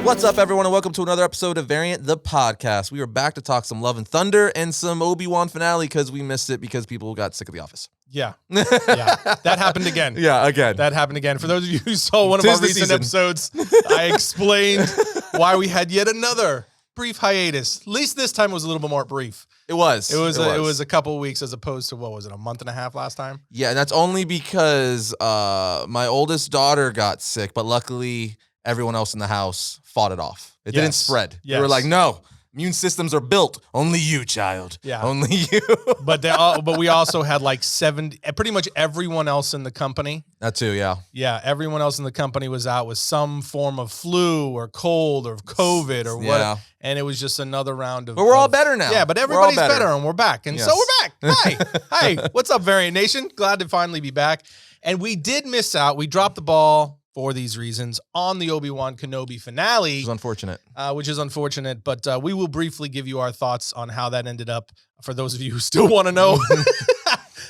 What's up, everyone, and welcome to another episode of Variant the Podcast. We are back to talk some Love and Thunder and some Obi-Wan finale because we missed it because people got sick of The Office. Yeah. That happened again. Yeah, again. That happened again. For those of you who saw one of our recent episodes, I explained why we had yet another brief hiatus. At least this time was a little bit more brief. It was. It was a couple of weeks as opposed to, what was it, a month and a half last time? Yeah, and that's only because my oldest daughter got sick, but luckily everyone else in the house fought it off. It didn't spread. Yes. They were like, no, immune systems are built. Only you, child. Yeah. Only you. But we also had like pretty much everyone else in the company. That too, yeah. Yeah, everyone else in the company was out with some form of flu or cold or COVID or what. Yeah. And it was just another round of... But we're all better now. Yeah, but everybody's better and we're back. And so we're back. Hi. Hi. What's up, Variant Nation? Glad to finally be back. And we did miss out. We dropped the ball for these reasons on the Obi-Wan Kenobi finale. Which is unfortunate. But we will briefly give you our thoughts on how that ended up for those of you who still want to know.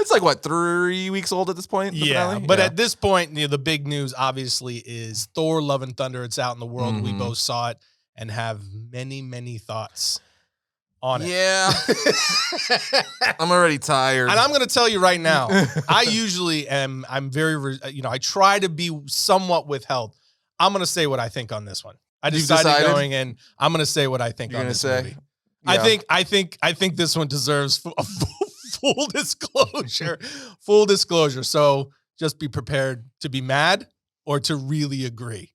It's like, what, 3 weeks old at this point? Yeah, but at this point, the big news obviously is Thor, Love and Thunder. It's out in the world. We both saw it and have many, many thoughts on it. Yeah. I'm already tired. And I'm going to tell you right now, I usually am, I'm very, I try to be somewhat withheld. I'm going to say what I think on this one. I decided going in, I'm going to say what I think on this movie. Yeah. I think this one deserves a full disclosure. Full disclosure. So just be prepared to be mad or to really agree.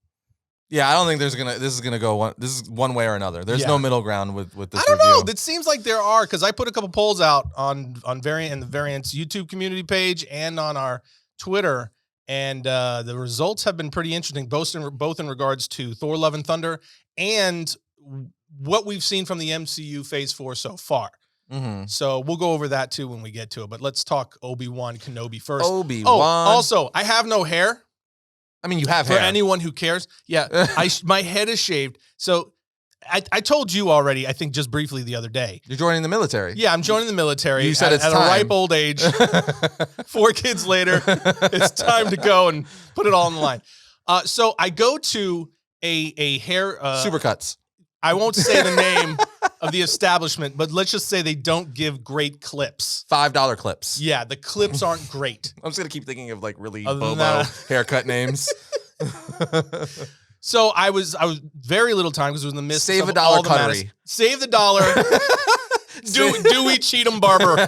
Yeah, I don't think this is gonna go one way or another. There's no middle ground with this. I don't know. It seems like there are, because I put a couple polls out on Variant and the Variant's YouTube community page and on our Twitter, and the results have been pretty interesting, both in regards to Thor: Love and Thunder and what we've seen from the MCU Phase 4 so far. So we'll go over that too when we get to it. But let's talk Obi-Wan Kenobi first. Obi-Wan. Oh, also, I have no hair. I mean, you have hair. For anyone who cares. Yeah, my head is shaved. So I told you already, I think just briefly the other day. You're joining the military. Yeah, I'm joining the military. You said it's at time. A ripe old age. 4 kids later, it's time to go and put it all on the line. So I go to a hair... Supercuts. I won't say the name of the establishment, but let's just say they don't give great clips. $5 clips. Yeah, the clips aren't great. I'm just going to keep thinking of like really Bobo haircut names. So I was very little time because it was in the midst Save of a dollar cuttery. Save the dollar. Dewey Cheatham Barber.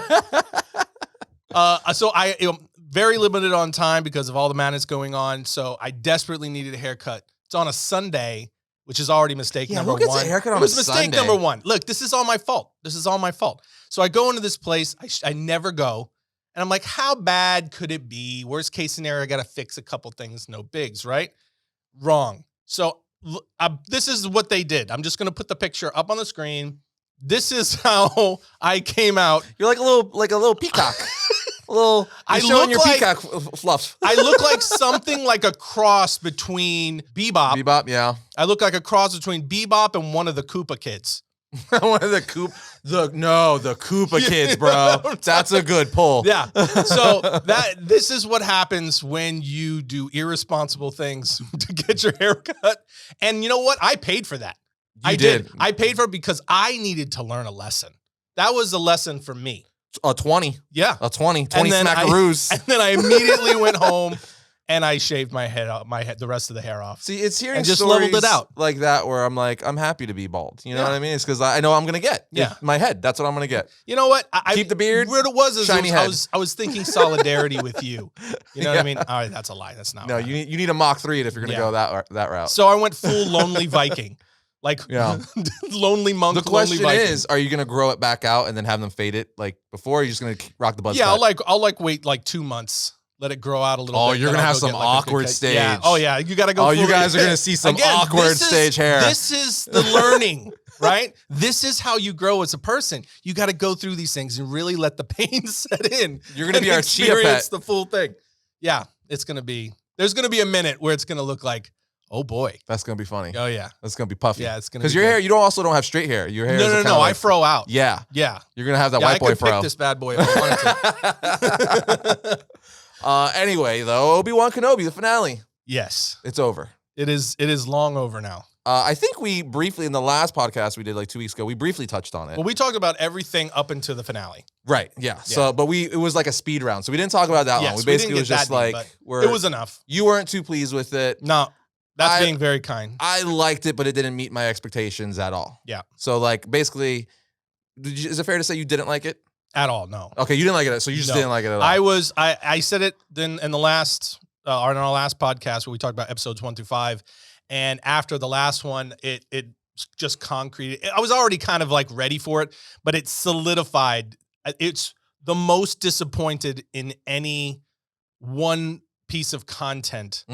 So I very limited on time because of all the madness going on. So I desperately needed a haircut. It's on a Sunday, which is already mistake number one. Who gets a haircut on a Sunday? It was mistake number one. Look, this is all my fault. So I go into this place. I never go. And I'm like, how bad could it be? Worst case scenario, I got to fix a couple things. No bigs, right? Wrong. So this is what they did. I'm just going to put the picture up on the screen. This is how I came out. You're like a little peacock. Showing your peacock fluff. I look like something like a cross between Bebop. Bebop, yeah. I look like a cross between Bebop and one of the Koopa kids. One of the Koopa kids, bro. That's a good pull. Yeah. So this is what happens when you do irresponsible things to get your hair cut. And you know what? I paid for that. I did. I paid for it because I needed to learn a lesson. That was a lesson for me. A 20. Yeah. A 20 smackaroos. And then I immediately went home and I shaved the rest of the hair off. See, it's hearing and just leveled it out like that where I'm like, I'm happy to be bald. You know what I mean? It's because I know I'm going to get. Yeah. My head. That's what I'm going to get. You know what? Keep the beard. What it was is shiny head. I was thinking solidarity with you. You know what I mean? All right, that's a lie. That's not. No, you need a Mach 3 if you're going to go that route. So I went full lonely Viking. Like lonely monk. The question is, are you gonna grow it back out and then have them fade it like before? Or are you just gonna rock the buzz? Yeah, cut? I'll wait like 2 months, let it grow out a little bit. Oh, you're gonna have some awkward stage. Yeah. Oh yeah, you gotta go. Oh, you guys are gonna see some awkward stage hair. This is the learning, right? This is how you grow as a person. You got to go through these things and really let the pain set in. You're gonna be our cheetah experience pet. The full thing. Yeah, it's gonna be. There's gonna be a minute where it's gonna look like. Oh boy, that's gonna be funny. Oh yeah, that's gonna be puffy. Yeah, it's gonna because your hair. You also don't have straight hair. Your hair. No. Like, I fro out. Yeah, yeah. You're gonna have that white boy fro. I could pick this bad boy if I wanted to. Anyway, though, Obi-Wan Kenobi, the finale. Yes, it's over. It is long over now. I think we briefly, in the last podcast we did like 2 weeks ago, we briefly touched on it. Well, we talked about everything up until the finale. Right, yeah. So, but it was like a speed round. So we didn't talk about that long. We basically was just like, it was enough. You weren't too pleased with it. No, that's being very kind. I liked it, but it didn't meet my expectations at all. Yeah. So like, basically, is it fair to say you didn't like it? At all, no. Okay, you didn't like it, so you just didn't like it at all. I said it then in the last, on our last podcast where we talked about episodes 1 through 5. And after the last one, it just concrete. I was already kind of like ready for it, but it solidified. It's the most disappointed in any one piece of content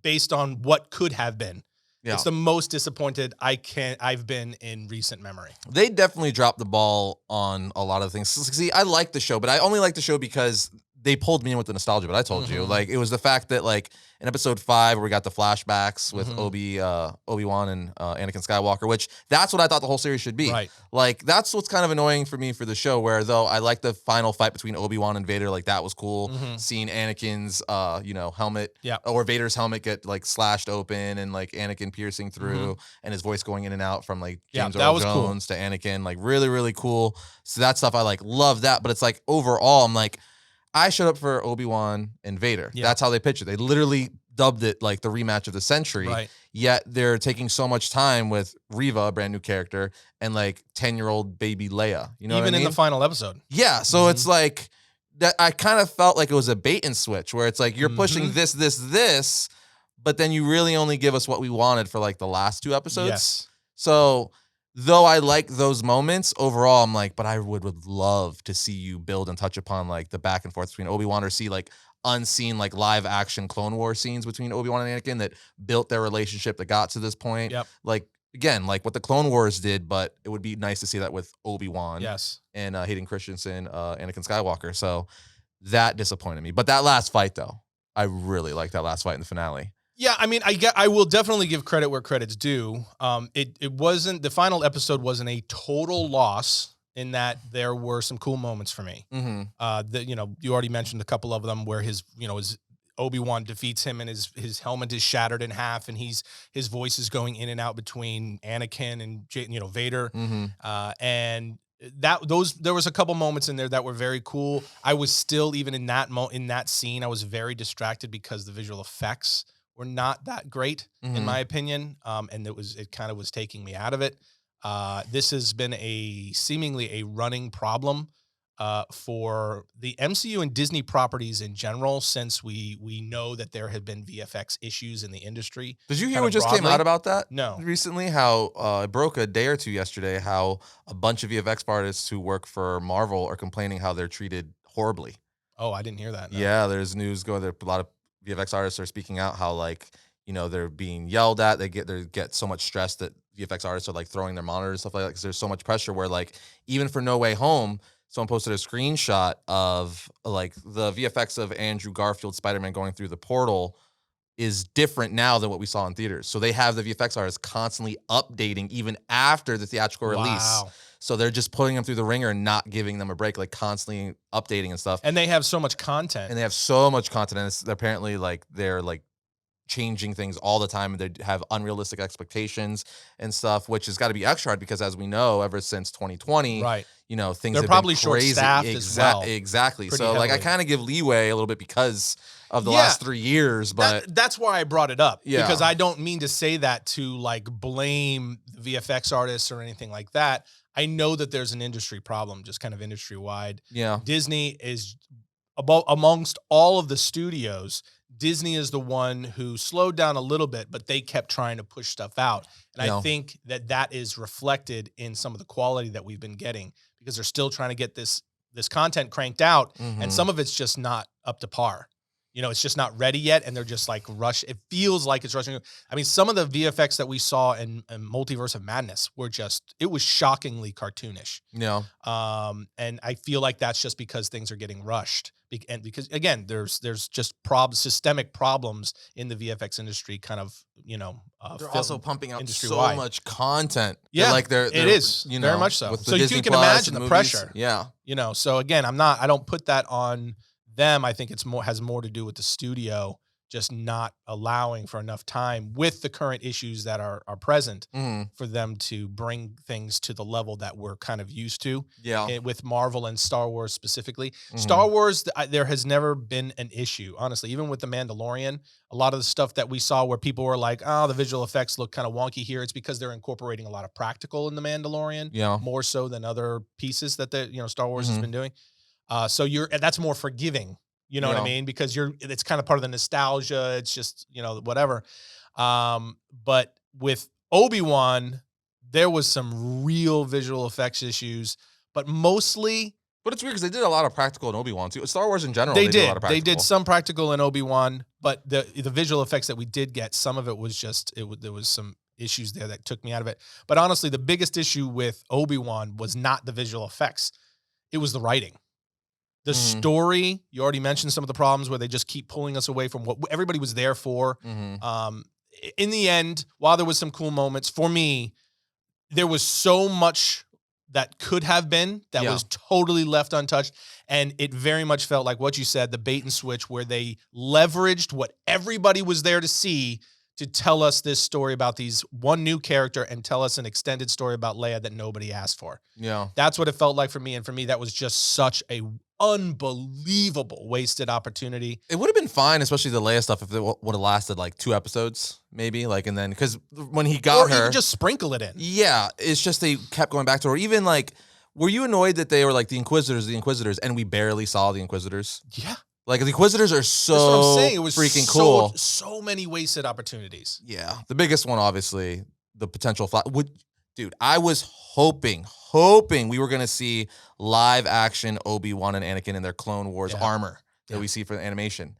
based on what could have been. Yeah. It's the most disappointed I've been in recent memory. They definitely dropped the ball on a lot of things. See, I like the show, but I only like the show because they pulled me in with the nostalgia. But I told you, like, it was the fact that, like, in episode 5 where we got the flashbacks with Obi-Wan and Anakin Skywalker, which that's what I thought the whole series should be. Right. Like, that's what's kind of annoying for me for the show, where though I like the final fight between Obi-Wan and Vader, like that was cool. Seeing Anakin's helmet or Vader's helmet get like slashed open and like Anakin piercing through and his voice going in and out from like James Earl Jones to Anakin, like really, really cool. So that stuff I like love that, but it's like overall I'm like, I showed up for Obi-Wan and Vader. Yeah. That's how they pitched it. They literally dubbed it like the rematch of the century. Right. Yet they're taking so much time with Reva, a brand new character, and like 10-year-old baby Leia. You know, even in the final episode. Yeah. So it's like that. I kind of felt like it was a bait and switch, where it's like you're pushing this, but then you really only give us what we wanted for like the last 2 episodes. Yes. So though I like those moments, overall I'm like, but I would love to see you build and touch upon like the back and forth between Obi-Wan, or see like unseen like live action Clone War scenes between Obi-Wan and Anakin that built their relationship that got to this point. Yep. Like, again, like what the Clone Wars did, but it would be nice to see that with Obi-Wan. Yes. And Hayden Christensen, Anakin Skywalker. So that disappointed me. But that last fight though, I really liked that last fight in the finale. Yeah, I mean, I will definitely give credit where credit's due. It wasn't, the final episode wasn't a total loss in that there were some cool moments for me. That, you already mentioned a couple of them where his Obi-Wan defeats him and his helmet is shattered in half and his voice is going in and out between Anakin and Vader. And there was a couple moments in there that were very cool. I was still, even in that scene, I was very distracted because the visual effects were not that great in my opinion. And it kind of was taking me out of it. This has been seemingly a running problem for the MCU and Disney properties in general, since we know that there have been VFX issues in the industry. Did you hear what just came out about that? No. Recently, how it broke a day or two yesterday, how a bunch of VFX artists who work for Marvel are complaining how they're treated horribly. Oh, I didn't hear that. No. Yeah, there's news going there. A lot of VFX artists are speaking out how, like, they're being yelled at. They get so much stress that VFX artists are like throwing their monitors and stuff like that because there's so much pressure, where like even for No Way Home, someone posted a screenshot of like the VFX of Andrew Garfield's Spider-Man going through the portal is different now than what we saw in theaters. So they have the VFX artists constantly updating even after the theatrical release. So they're just putting them through the ringer and not giving them a break, like constantly updating and stuff. And they have so much content. And they're apparently like they're like changing things all the time, and they have unrealistic expectations and stuff, which has got to be extra hard because, as we know, ever since 2020, right, things have probably been crazy. Short-staffed as well. Exactly. Pretty so heavily. like I kind of give leeway a little bit because of the last 3 years, but that's why I brought it up. Yeah. Because I don't mean to say that to like blame VFX artists or anything like that. I know that there's an industry problem, just kind of industry wide. Yeah. Disney is amongst all of the studios. Disney is the one who slowed down a little bit, but they kept trying to push stuff out. And I think that is reflected in some of the quality that we've been getting, because they're still trying to get this content cranked out. And some of it's just not up to par. It's just not ready yet. And they're just like rush. It feels like it's rushing. I mean, some of the VFX that we saw in Multiverse of Madness were it was shockingly cartoonish. Yeah. And I feel like that's just because things are getting rushed. And because, again, there's just systemic problems in the VFX industry, kind of, they're also pumping out so much content. Yeah, it is very much so. So you can imagine the pressure. Yeah. So again, I don't put that on them. I think it's has more to do with the studio just not allowing for enough time with the current issues that are present for them to bring things to the level that we're kind of used to. Yeah. With Marvel and Star Wars specifically. Star Wars, there has never been an issue, honestly. Even with The Mandalorian, a lot of the stuff that we saw where people were like, oh, the visual effects look kind of wonky here. It's because they're incorporating a lot of practical in The Mandalorian, more so than other pieces that Star Wars has been doing. So that's more forgiving. You know what I mean? Because it's kind of part of the nostalgia. It's just, whatever. But with Obi-Wan, there was some real visual effects issues, but mostly. But it's weird because they did a lot of practical in Obi-Wan too. Star Wars in general, they did a lot of practical. They did some practical in Obi-Wan, but the visual effects that we did get, some of it was just, there was some issues there that took me out of it. But honestly, the biggest issue with Obi-Wan was not the visual effects. It was the writing. The story, you already mentioned some of the problems where they just keep pulling us away from what everybody was there for. In the end, while there was some cool moments, for me, there was so much that could have been that was totally left untouched. And it very much felt like what you said, the bait and switch, where they leveraged what everybody was there to see to tell us this story about one new character and tell us an extended story about Leia that nobody asked for. Yeah. That's what it felt like for me. And for me, that was just such a unbelievable wasted opportunity. It would have been fine, especially the Leia stuff, if it would have lasted like 2 episodes, maybe. Like, and then, because when he got her. Or even just sprinkle it in. Yeah. It's just they kept going back to her. Even like, were you annoyed that they were like the Inquisitors, and we barely saw the Inquisitors? Yeah. Like, the Inquisitors are so That's what I'm saying. It was freaking cool. So many wasted opportunities. Yeah. The biggest one, obviously, the potential dude, I was hoping we were going to see live action Obi-Wan and Anakin in their Clone Wars armor that we see for the animation.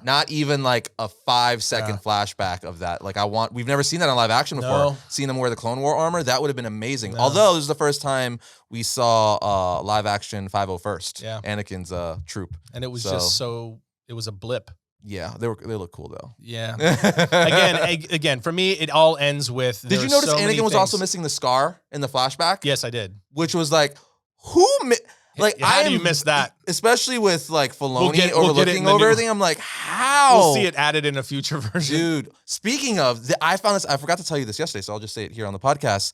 Not even like a 5-second flashback of that. Like, we've never seen that on live action before. No. Seeing them wear the Clone War armor, that would have been amazing. No. Although this is the first time we saw live action 501st, Anakin's troop. And it was it was a blip. Yeah, they look cool though. Yeah. Again, for me, it all ends with. Did you notice Anakin was also missing the scar in the flashback? Yes, I did. Which was like, how do you miss that? Especially with like Filoni overlooking over everything. I'm like, how? We'll see it added in a future version. Dude, speaking of, I found this. I forgot to tell you this yesterday, so I'll just say it here on the podcast.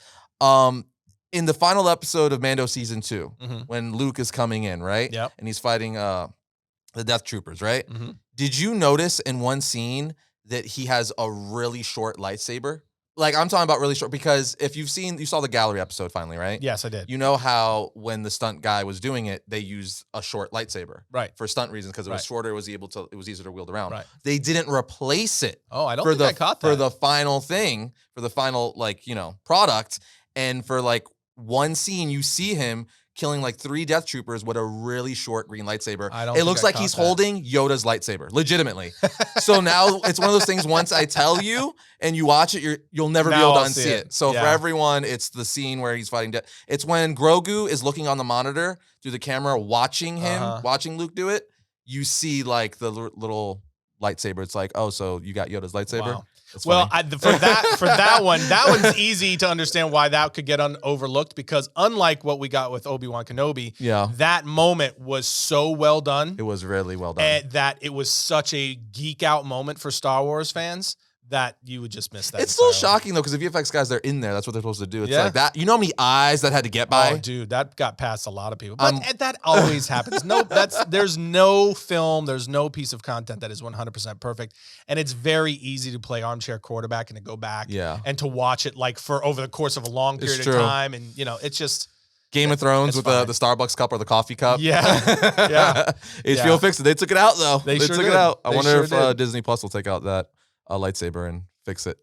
In the final episode of Mando season 2, when Luke is coming in, right? Yep. And he's fighting the Death Troopers, right? Did you notice in one scene that he has a really short lightsaber? Like, I'm talking about really short, because if you saw the gallery episode finally, right? Yes, I did. You know how when the stunt guy was doing it, they used a short lightsaber. Right. For stunt reasons, because it was shorter, it was easier to wield around. Right. They didn't replace it. Oh, I don't think I caught that. For the final thing, for the final, like, product, and for like one scene, you see him killing like 3 Death Troopers with a really short green lightsaber. It looks like he's holding Yoda's lightsaber, legitimately. So now it's one of those things, once I tell you and you watch it, you'll never be able to unsee it. So for everyone, it's the scene where he's fighting Death. It's when Grogu is looking on the monitor through the camera, watching Luke do it. You see like the little lightsaber. It's like, oh, so you got Yoda's lightsaber? Wow. Well, for that one's easy to understand why that could get overlooked, because unlike what we got with Obi-Wan Kenobi, that moment was so well done. It was really well done. That it was such a geek out moment for Star Wars fans that you would just miss that. It's still shocking though, because the VFX guys, they're in there. That's what they're supposed to do. It's like that. You know how many eyes that had to get by? Oh, dude, that got past a lot of people. But that always happens. There's no film, there's no piece of content that is 100% perfect. And it's very easy to play armchair quarterback and to go back and to watch it like for over the course of a long period of time. And it's just Game of Thrones with the Starbucks cup or the coffee cup. Yeah. HBO fixed it. They took it out though. They sure took did. it out. I wonder sure if Disney Plus will take out that lightsaber and fix it.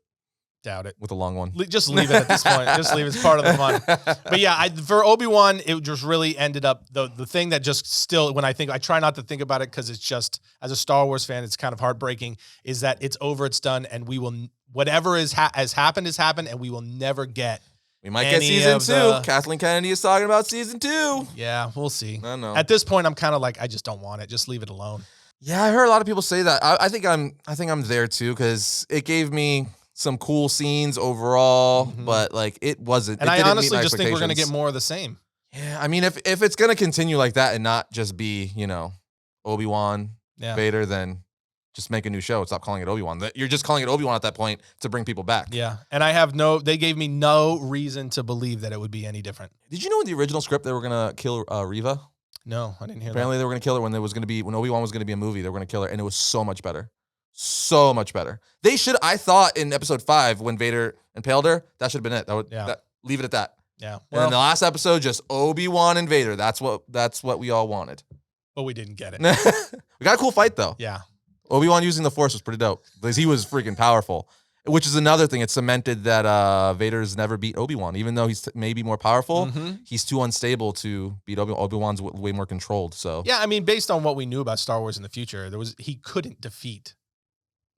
Doubt it. With a long one. Just leave it at this point. Just leave it. It's part of the fun. But yeah, for Obi-Wan, it just really ended up, the thing that just still, when I try not to think about it, because it's just, as a Star Wars fan, it's kind of heartbreaking, is that it's over, it's done, and we will, whatever has happened, and we will never get. We might get season 2. Kathleen Kennedy is talking about season 2. Yeah, we'll see. I know. At this point, I'm kind of like, I just don't want it. Just leave it alone. Yeah, I heard a lot of people say that. I think I'm there too, because it gave me some cool scenes overall, but like it wasn't. And I honestly just think we're gonna get more of the same. Yeah, I mean, if it's gonna continue like that and not just be Obi-Wan Vader, then just make a new show. Stop calling it Obi-Wan. You're just calling it Obi-Wan at that point to bring people back. Yeah. And they gave me no reason to believe that it would be any different. Did you know in the original script they were going to kill Reva? No, I didn't hear Apparently they were going to kill her when Obi-Wan was going to be a movie. They were going to kill her, and it was so much better. So much better. I thought in episode 5 when Vader impaled her, that should have been it. Leave it at that. Yeah. Well, and in the last episode, just Obi-Wan and Vader. That's what we all wanted. But we didn't get it. We got a cool fight though. Yeah. Obi-Wan using the Force was pretty dope because he was freaking powerful. Which is another thing. It cemented that Vader's never beat Obi-Wan. Even though he's maybe more powerful, he's too unstable to beat Obi-Wan. Obi-Wan's way more controlled. So yeah, I mean, based on what we knew about Star Wars in the future, he couldn't defeat.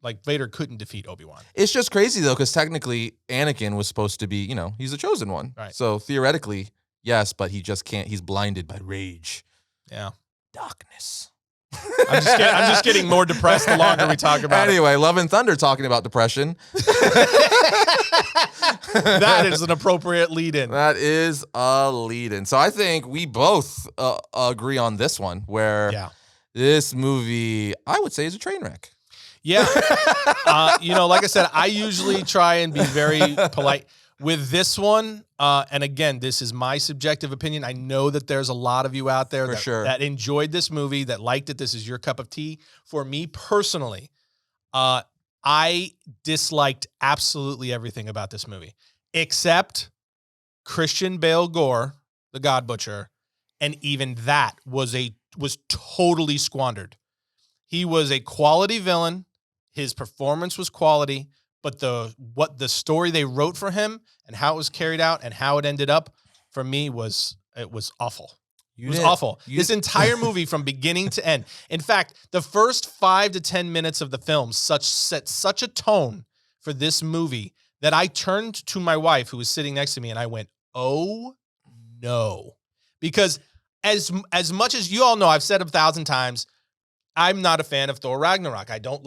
Like, Vader couldn't defeat Obi-Wan. It's just crazy, though, because technically Anakin was supposed to be, he's the chosen one. Right. So theoretically, yes, but he just can't. He's blinded by rage. Yeah. Darkness. I'm just getting more depressed the longer we talk about it. Anyway, Love and Thunder talking about depression. That is an appropriate lead-in. That is a lead-in. So I think we both agree on this one, where this movie, I would say, is a train wreck. Yeah. Like I said, I usually try and be very polite with this one. And again, this is my subjective opinion. I know that there's a lot of you out there that enjoyed this movie, that liked it. This is your cup of tea. For me personally, I disliked absolutely everything about this movie, except Christian Bale Gore, the God Butcher. And even that was totally squandered. He was a quality villain. His performance was quality, but the story they wrote for him and how it was carried out and how it ended up, for me, was awful. It was awful. This entire movie from beginning to end. In fact, the first 5 to 10 minutes of the film set such a tone for this movie that I turned to my wife, who was sitting next to me, and I went, "Oh no," because as much as you all know, I've said 1,000 times, I'm not a fan of Thor Ragnarok. I do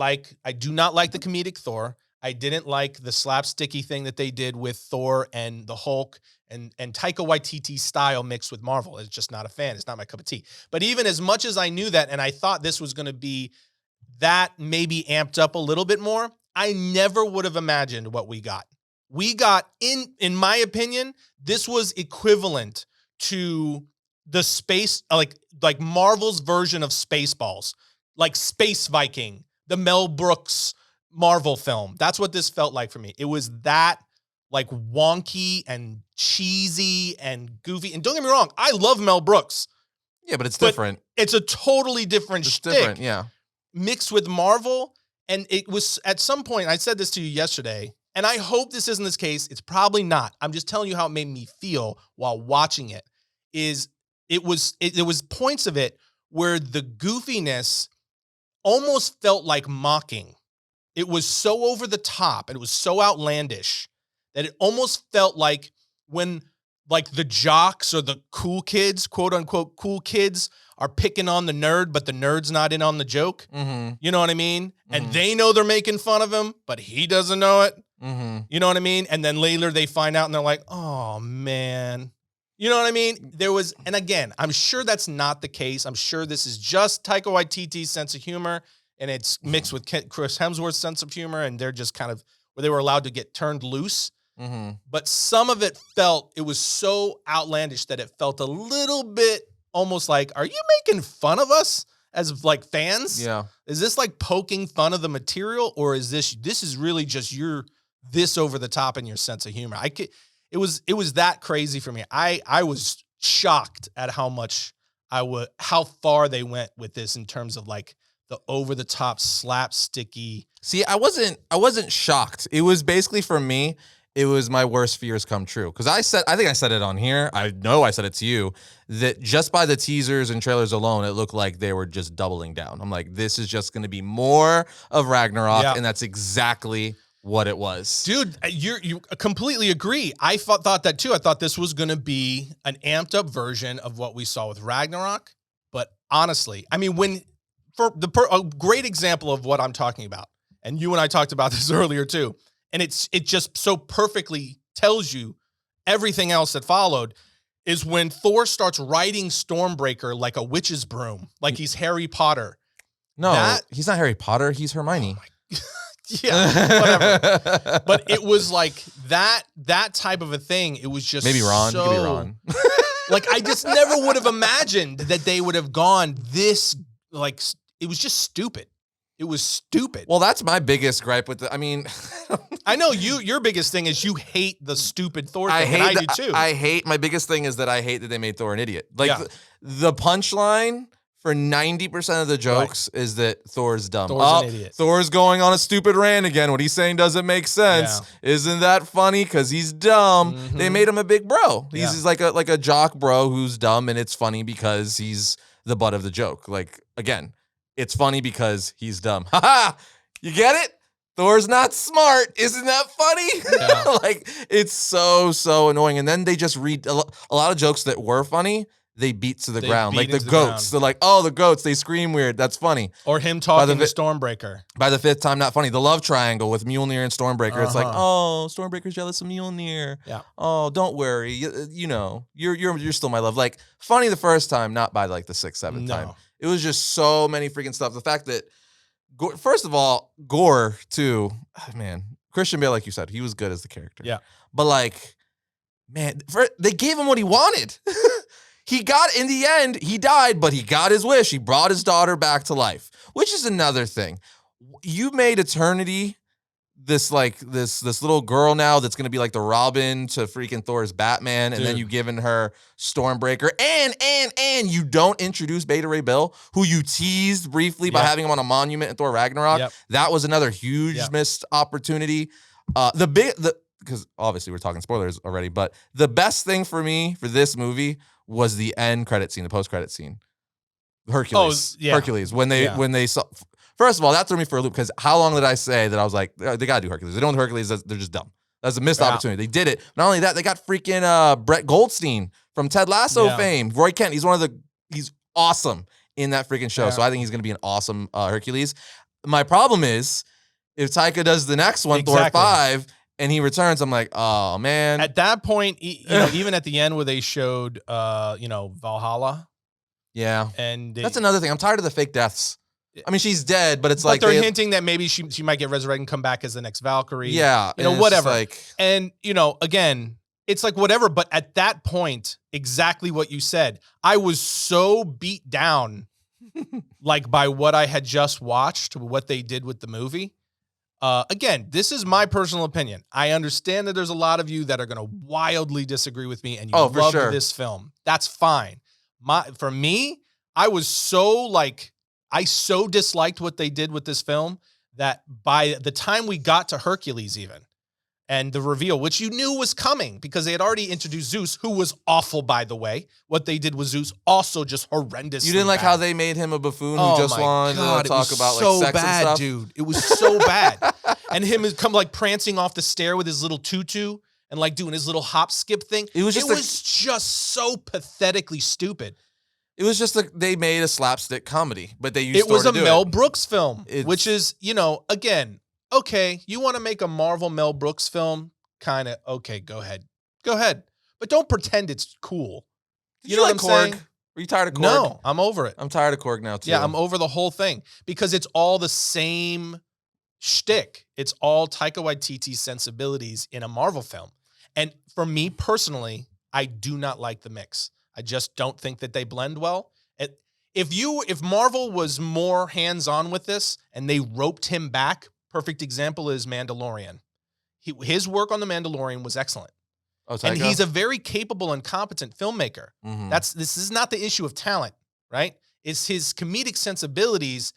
not like the comedic Thor. I didn't like the slapsticky thing that they did with Thor and the Hulk and Taika Waititi style mixed with Marvel. It's just not a fan. It's not my cup of tea. But even as much as I knew that, and I thought this was going to be that maybe amped up a little bit more, I never would have imagined what we got. We got, in my opinion, this was equivalent to the space, like Marvel's version of Spaceballs. Like Space Viking, the Mel Brooks Marvel film. That's what this felt like for me. It was that like wonky and cheesy and goofy. And don't get me wrong, I love Mel Brooks. Yeah, but it's different. It's a totally different shtick. Different, yeah. Mixed with Marvel. And it was, at some point, I said this to you yesterday, and I hope this isn't this case. It's probably not. I'm just telling you how it made me feel while watching it. It was points of it where the goofiness almost felt like mocking. It was so over the top and it was so outlandish that it almost felt like when like the jocks or the cool kids, quote unquote cool kids, are picking on the nerd, but the nerd's not in on the joke. Mm-hmm. You know what I mean? Mm-hmm. And they know they're making fun of him, but he doesn't know it. Mm-hmm. You know what I mean? And then later they find out and they're like, oh man. You know what I mean? And again, I'm sure that's not the case. I'm sure this is just Taika Waititi's sense of humor, and it's mixed with Chris Hemsworth's sense of humor, and they're just kind of, where they were allowed to get turned loose. Mm-hmm. But some of it was so outlandish that it felt a little bit almost like, are you making fun of us as like fans? Yeah. Is this like poking fun of the material, or is this is really just your this over the top in your sense of humor? It was that crazy for me. I was shocked at how far they went with this in terms of like the over the top slapsticky. See, I wasn't shocked. It was basically, for me, it was my worst fears come true. Because I think I said it on here. I know I said it to you, that just by the teasers and trailers alone, it looked like they were just doubling down. I'm like, this is just going to be more of Ragnarok, and that's exactly what it was. Dude, you completely agree. I thought that too. I thought this was going to be an amped up version of what we saw with Ragnarok. But honestly, I mean, a great example of what I'm talking about, and you and I talked about this earlier too, and it just so perfectly tells you everything else that followed, is when Thor starts riding Stormbreaker like a witch's broom, like he's Harry Potter. No, he's not Harry Potter. He's Hermione. Oh yeah, whatever. But it was like that type of a thing. It was just maybe Ron. You could be Ron. Like I just never would have imagined that they would have gone this. Like it was just stupid. It was stupid. Well, that's my biggest gripe with I mean, I know your biggest thing is you hate the stupid Thor thing, and I do too. My biggest thing is that I hate that they made Thor an idiot. Like the punchline for 90% of the jokes is that Thor's dumb. Thor's an idiot. Thor's going on a stupid rant again. What he's saying doesn't make sense. Yeah. Isn't that funny? Because he's dumb. Mm-hmm. They made him a big bro. He's like a jock bro who's dumb, and it's funny because he's the butt of the joke. Like, again, it's funny because he's dumb. Ha ha! You get it? Thor's not smart. Isn't that funny? Yeah. Like, it's so annoying. And then they just read a lot of jokes that were funny. They beat to the ground. Like the goats. They're like, oh, the goats. They scream weird. That's funny. Or him talking to Stormbreaker. By the fifth time, not funny. The love triangle with Mjolnir and Stormbreaker. It's like, oh, Stormbreaker's jealous of Mjolnir. Yeah. Oh, don't worry. You know, you're still my love. Like, funny the first time, not by like the sixth, seventh time. It was just so many freaking stuff. The fact that, first of all, Gore, too. Man, Christian Bale, like you said, he was good as the character. Yeah. But like, man, they gave him what he wanted. He got, in the end, he died, but he got his wish. He brought his daughter back to life, which is another thing. You made Eternity this little girl now that's going to be like the Robin to freaking Thor's Batman, and then you given her Stormbreaker, and you don't introduce Beta Ray Bill, who you teased briefly by having him on a monument in Thor Ragnarok. Yep. That was another huge missed opportunity. Because obviously we're talking spoilers already, but the best thing for me for this movie was the end credit scene, the post credit scene. Hercules. Hercules. When they saw, first of all, that threw me for a loop, because how long did I say that I was like, they gotta do Hercules? They don't do Hercules, they're just dumb. That's a missed opportunity. They did it. Not only that, they got freaking Brett Goldstein from Ted Lasso fame. Roy Kent, he's awesome in that freaking show. So I think he's gonna be an awesome Hercules. My problem is, if Taika does the next one, Thor 5, and he returns, I'm like, oh man. At that point, even at the end where they showed, Valhalla. Yeah. And that's another thing. I'm tired of the fake deaths. I mean, she's dead, but it's like they're hinting that maybe she might get resurrected and come back as the next Valkyrie. Yeah. Whatever. And, again, it's like whatever. But at that point, exactly what you said, I was so beat down, like by what I had just watched, what they did with the movie. Again, this is my personal opinion. I understand that there's a lot of you that are going to wildly disagree with me, and you love this film. That's fine. For me, I so disliked what they did with this film that by the time we got to Hercules even, and the reveal, which you knew was coming because they had already introduced Zeus, who was awful, by the way. What they did with Zeus, also just horrendous. You didn't like how they made him a buffoon who just wanted to talk about like sex and stuff? Dude. It was so bad. And him come like prancing off the stair with his little tutu and like doing his little hop skip thing. It was just so pathetically stupid. It was just like they made a slapstick comedy, but they used it was a Mel Brooks film, which is, again, okay, you want to make a Marvel Mel Brooks film? Kind of, okay, go ahead. But don't pretend it's cool. You know what I'm saying? Are you tired of Korg? No, I'm over it. I'm tired of Korg now, too. Yeah, I'm over the whole thing because it's all the same shtick. It's all Taika Waititi's sensibilities in a Marvel film. And for me personally, I do not like the mix. I just don't think that they blend well. If Marvel was more hands-on with this and they roped him back, perfect example is Mandalorian. His work on The Mandalorian was excellent. Oh, and he's a very capable and competent filmmaker. Mm-hmm. This is not the issue of talent, right? It's his comedic sensibilities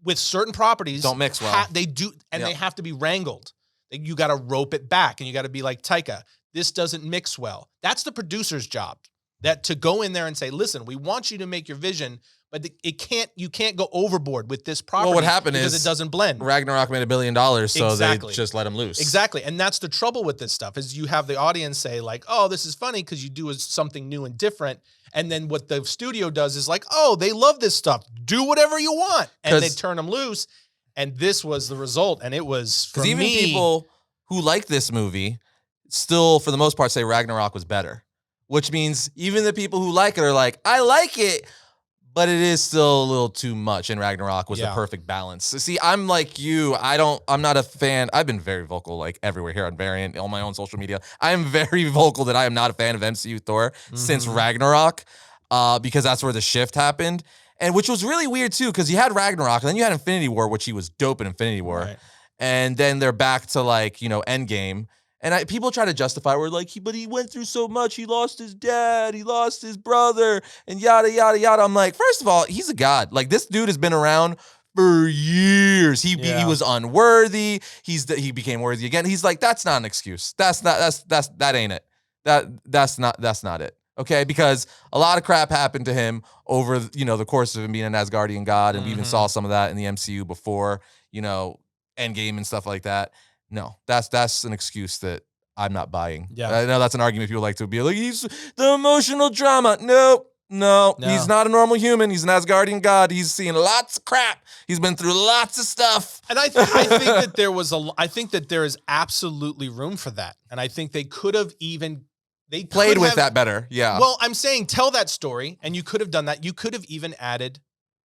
with certain properties. Don't mix well. They do, and they have to be wrangled. You got to rope it back, and you got to be like, Taika, this doesn't mix well. That's the producer's job. That to go in there and say, listen, we want you to make your vision, but you can't go overboard with this property. Well, what happened because it doesn't blend. Ragnarok made $1 billion, so they just let him loose. Exactly. And that's the trouble with this stuff is you have the audience say like, oh, this is funny because you do something new and different. And then what the studio does is like, oh, they love this stuff. Do whatever you want. And they turn them loose. And this was the result. And it was, for me, even people who like this movie still, for the most part, say Ragnarok was better. Which means even the people who like it are like, I like it, But it is still a little too much, and Ragnarok was the perfect balance. See, I'm like you. I'm not a fan. I've been very vocal, like everywhere here on Variant, on my own social media. I am very vocal that I am not a fan of MCU Thor since Ragnarok, because that's where the shift happened. And which was really weird too, because you had Ragnarok, and then you had Infinity War, which he was dope in Infinity War. Right. And then they're back to like, Endgame. And people try to justify, we're like, but he went through so much. He lost his dad, he lost his brother, and yada, yada, yada. I'm like, first of all, he's a god. Like, this dude has been around for years. He was unworthy. He became worthy again. He's like, that's not an excuse. That ain't it. That's not it. Okay, because a lot of crap happened to him over, the course of him being an Asgardian god, and we even saw some of that in the MCU before, Endgame and stuff like that. No, that's an excuse that I'm not buying. Yeah. I know that's an argument people like to be like, he's the emotional drama. No, he's not a normal human. He's an Asgardian god. He's seen lots of crap. He's been through lots of stuff. And I think that I think that there is absolutely room for that. And I think they could have even played with that better. Yeah. Well, I'm saying tell that story, and you could have done that. You could have even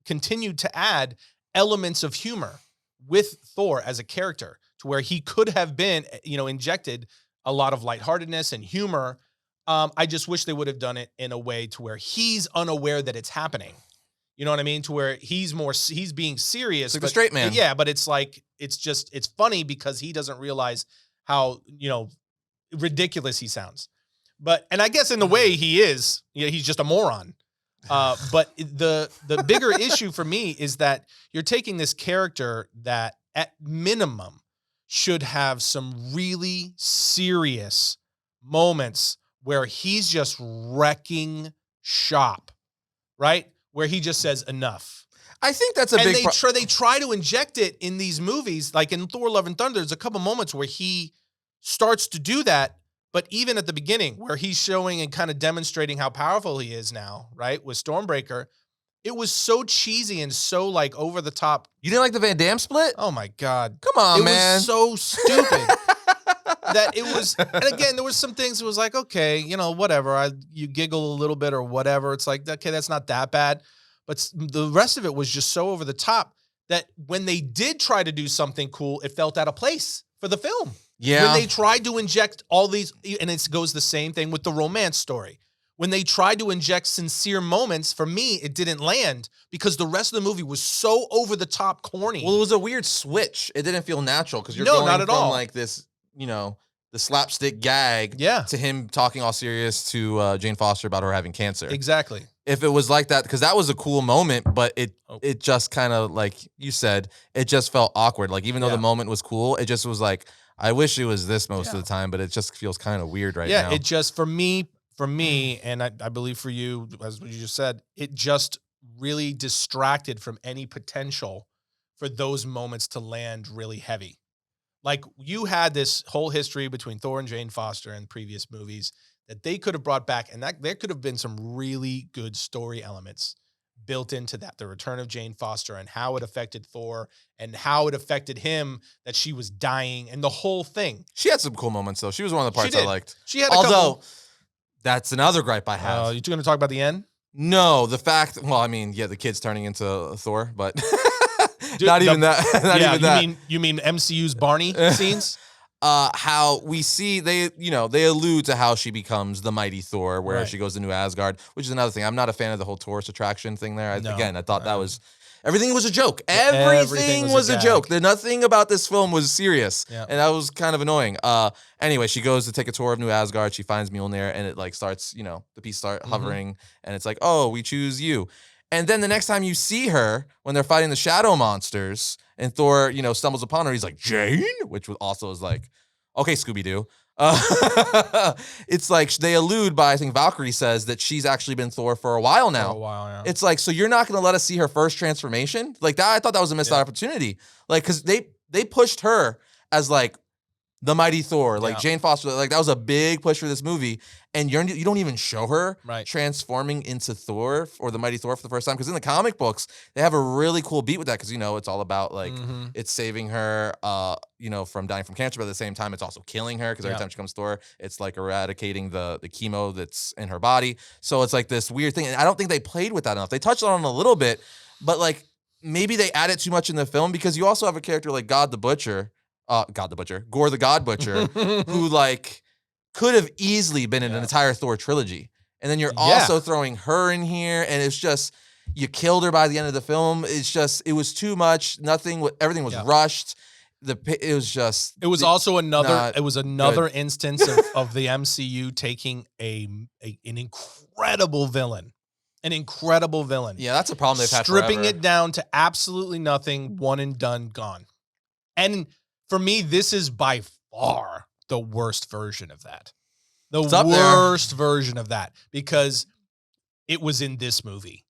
continued to add elements of humor with Thor as a character, to where he could have been, injected a lot of lightheartedness and humor. I just wish they would have done it in a way to where he's unaware that it's happening. You know what I mean? To where he's being serious. Like the straight man. Yeah, but it's like, it's funny because he doesn't realize how, ridiculous he sounds. And I guess in the way he is, he's just a moron. But the bigger issue for me is that you're taking this character that at minimum should have some really serious moments where he's just wrecking shop, right? Where he just says enough. I think that's a big problem. They try to inject it in these movies, like in Thor: Love and Thunder. There's a couple moments where he starts to do that, but even at the beginning, where he's showing and kind of demonstrating how powerful he is now, right? With Stormbreaker, it was so cheesy and so like over the top. You didn't like the Van Damme split? Oh my God. Come on, man. It was so stupid that it was, and again, there was some things that was like, okay, whatever. You giggle a little bit or whatever. It's like, okay, that's not that bad. But the rest of it was just so over the top that when they did try to do something cool, it felt out of place for the film. Yeah. When they tried to inject all these, and it goes the same thing with the romance story. When they tried to inject sincere moments, for me, it didn't land because the rest of the movie was so over the top corny. Well, it was a weird switch. It didn't feel natural because you're going not at from all. Like this, the slapstick gag to him talking all serious to Jane Foster about her having cancer. Exactly. If it was like that, because that was a cool moment, but it just kind of, like you said, it just felt awkward. Like, even though the moment was cool, it just was like, I wish it was this most of the time, but it just feels kind of weird now. Yeah, it just, for me, and I believe for you, as you just said, it just really distracted from any potential for those moments to land really heavy. Like, you had this whole history between Thor and Jane Foster in previous movies that they could have brought back, and that there could have been some really good story elements built into that. The return of Jane Foster and how it affected Thor and how it affected him, that she was dying and the whole thing. She had some cool moments, though. She was one of the parts I liked. She had a couple. That's another gripe I have. You going to talk about the end? No, the fact, the kids turning into Thor, but dude, not even that. You mean MCU's Barney scenes? How we see they allude to how she becomes the mighty Thor, where she goes to New Asgard, which is another thing. I'm not a fan of the whole tourist attraction thing there. I thought that was everything was a joke. Everything was a joke. Nothing about this film was serious, and that was kind of annoying. Anyway, she goes to take a tour of New Asgard. She finds Mjolnir, and it like starts, the piece start hovering, and it's like, oh, we choose you. And then the next time you see her, when they're fighting the shadow monsters, and Thor, stumbles upon her, he's like, Jane? Which also is like, okay, Scooby-Doo. It's like they allude by, I think Valkyrie says that she's actually been Thor for a while now. It's like, so you're not going to let us see her first transformation? Like that, I thought that was a missed opportunity. Like, because they pushed her as like, the mighty Thor, like Jane Foster, like that was a big push for this movie. And you don't even show her transforming into Thor or the mighty Thor for the first time. Because in the comic books, they have a really cool beat with that. Because, it's all about like it's saving her, from dying from cancer. But at the same time, it's also killing her. Because every time she comes Thor, it's like eradicating the chemo that's in her body. So it's like this weird thing. And I don't think they played with that enough. They touched on it a little bit. But like maybe they added too much in the film. Because you also have a character like Gore the God Butcher, who like could have easily been in an entire Thor trilogy. And then you're also throwing her in here, and it's just, you killed her by the end of the film. It's just, it was too much. Everything was rushed. It was also another instance of the MCU taking an incredible villain. An incredible villain. Yeah, that's a problem they've had stripping forever. it down to absolutely nothing, one and done, gone. And for me, this is by far the worst version of that. The worst version of that, because it was in this movie.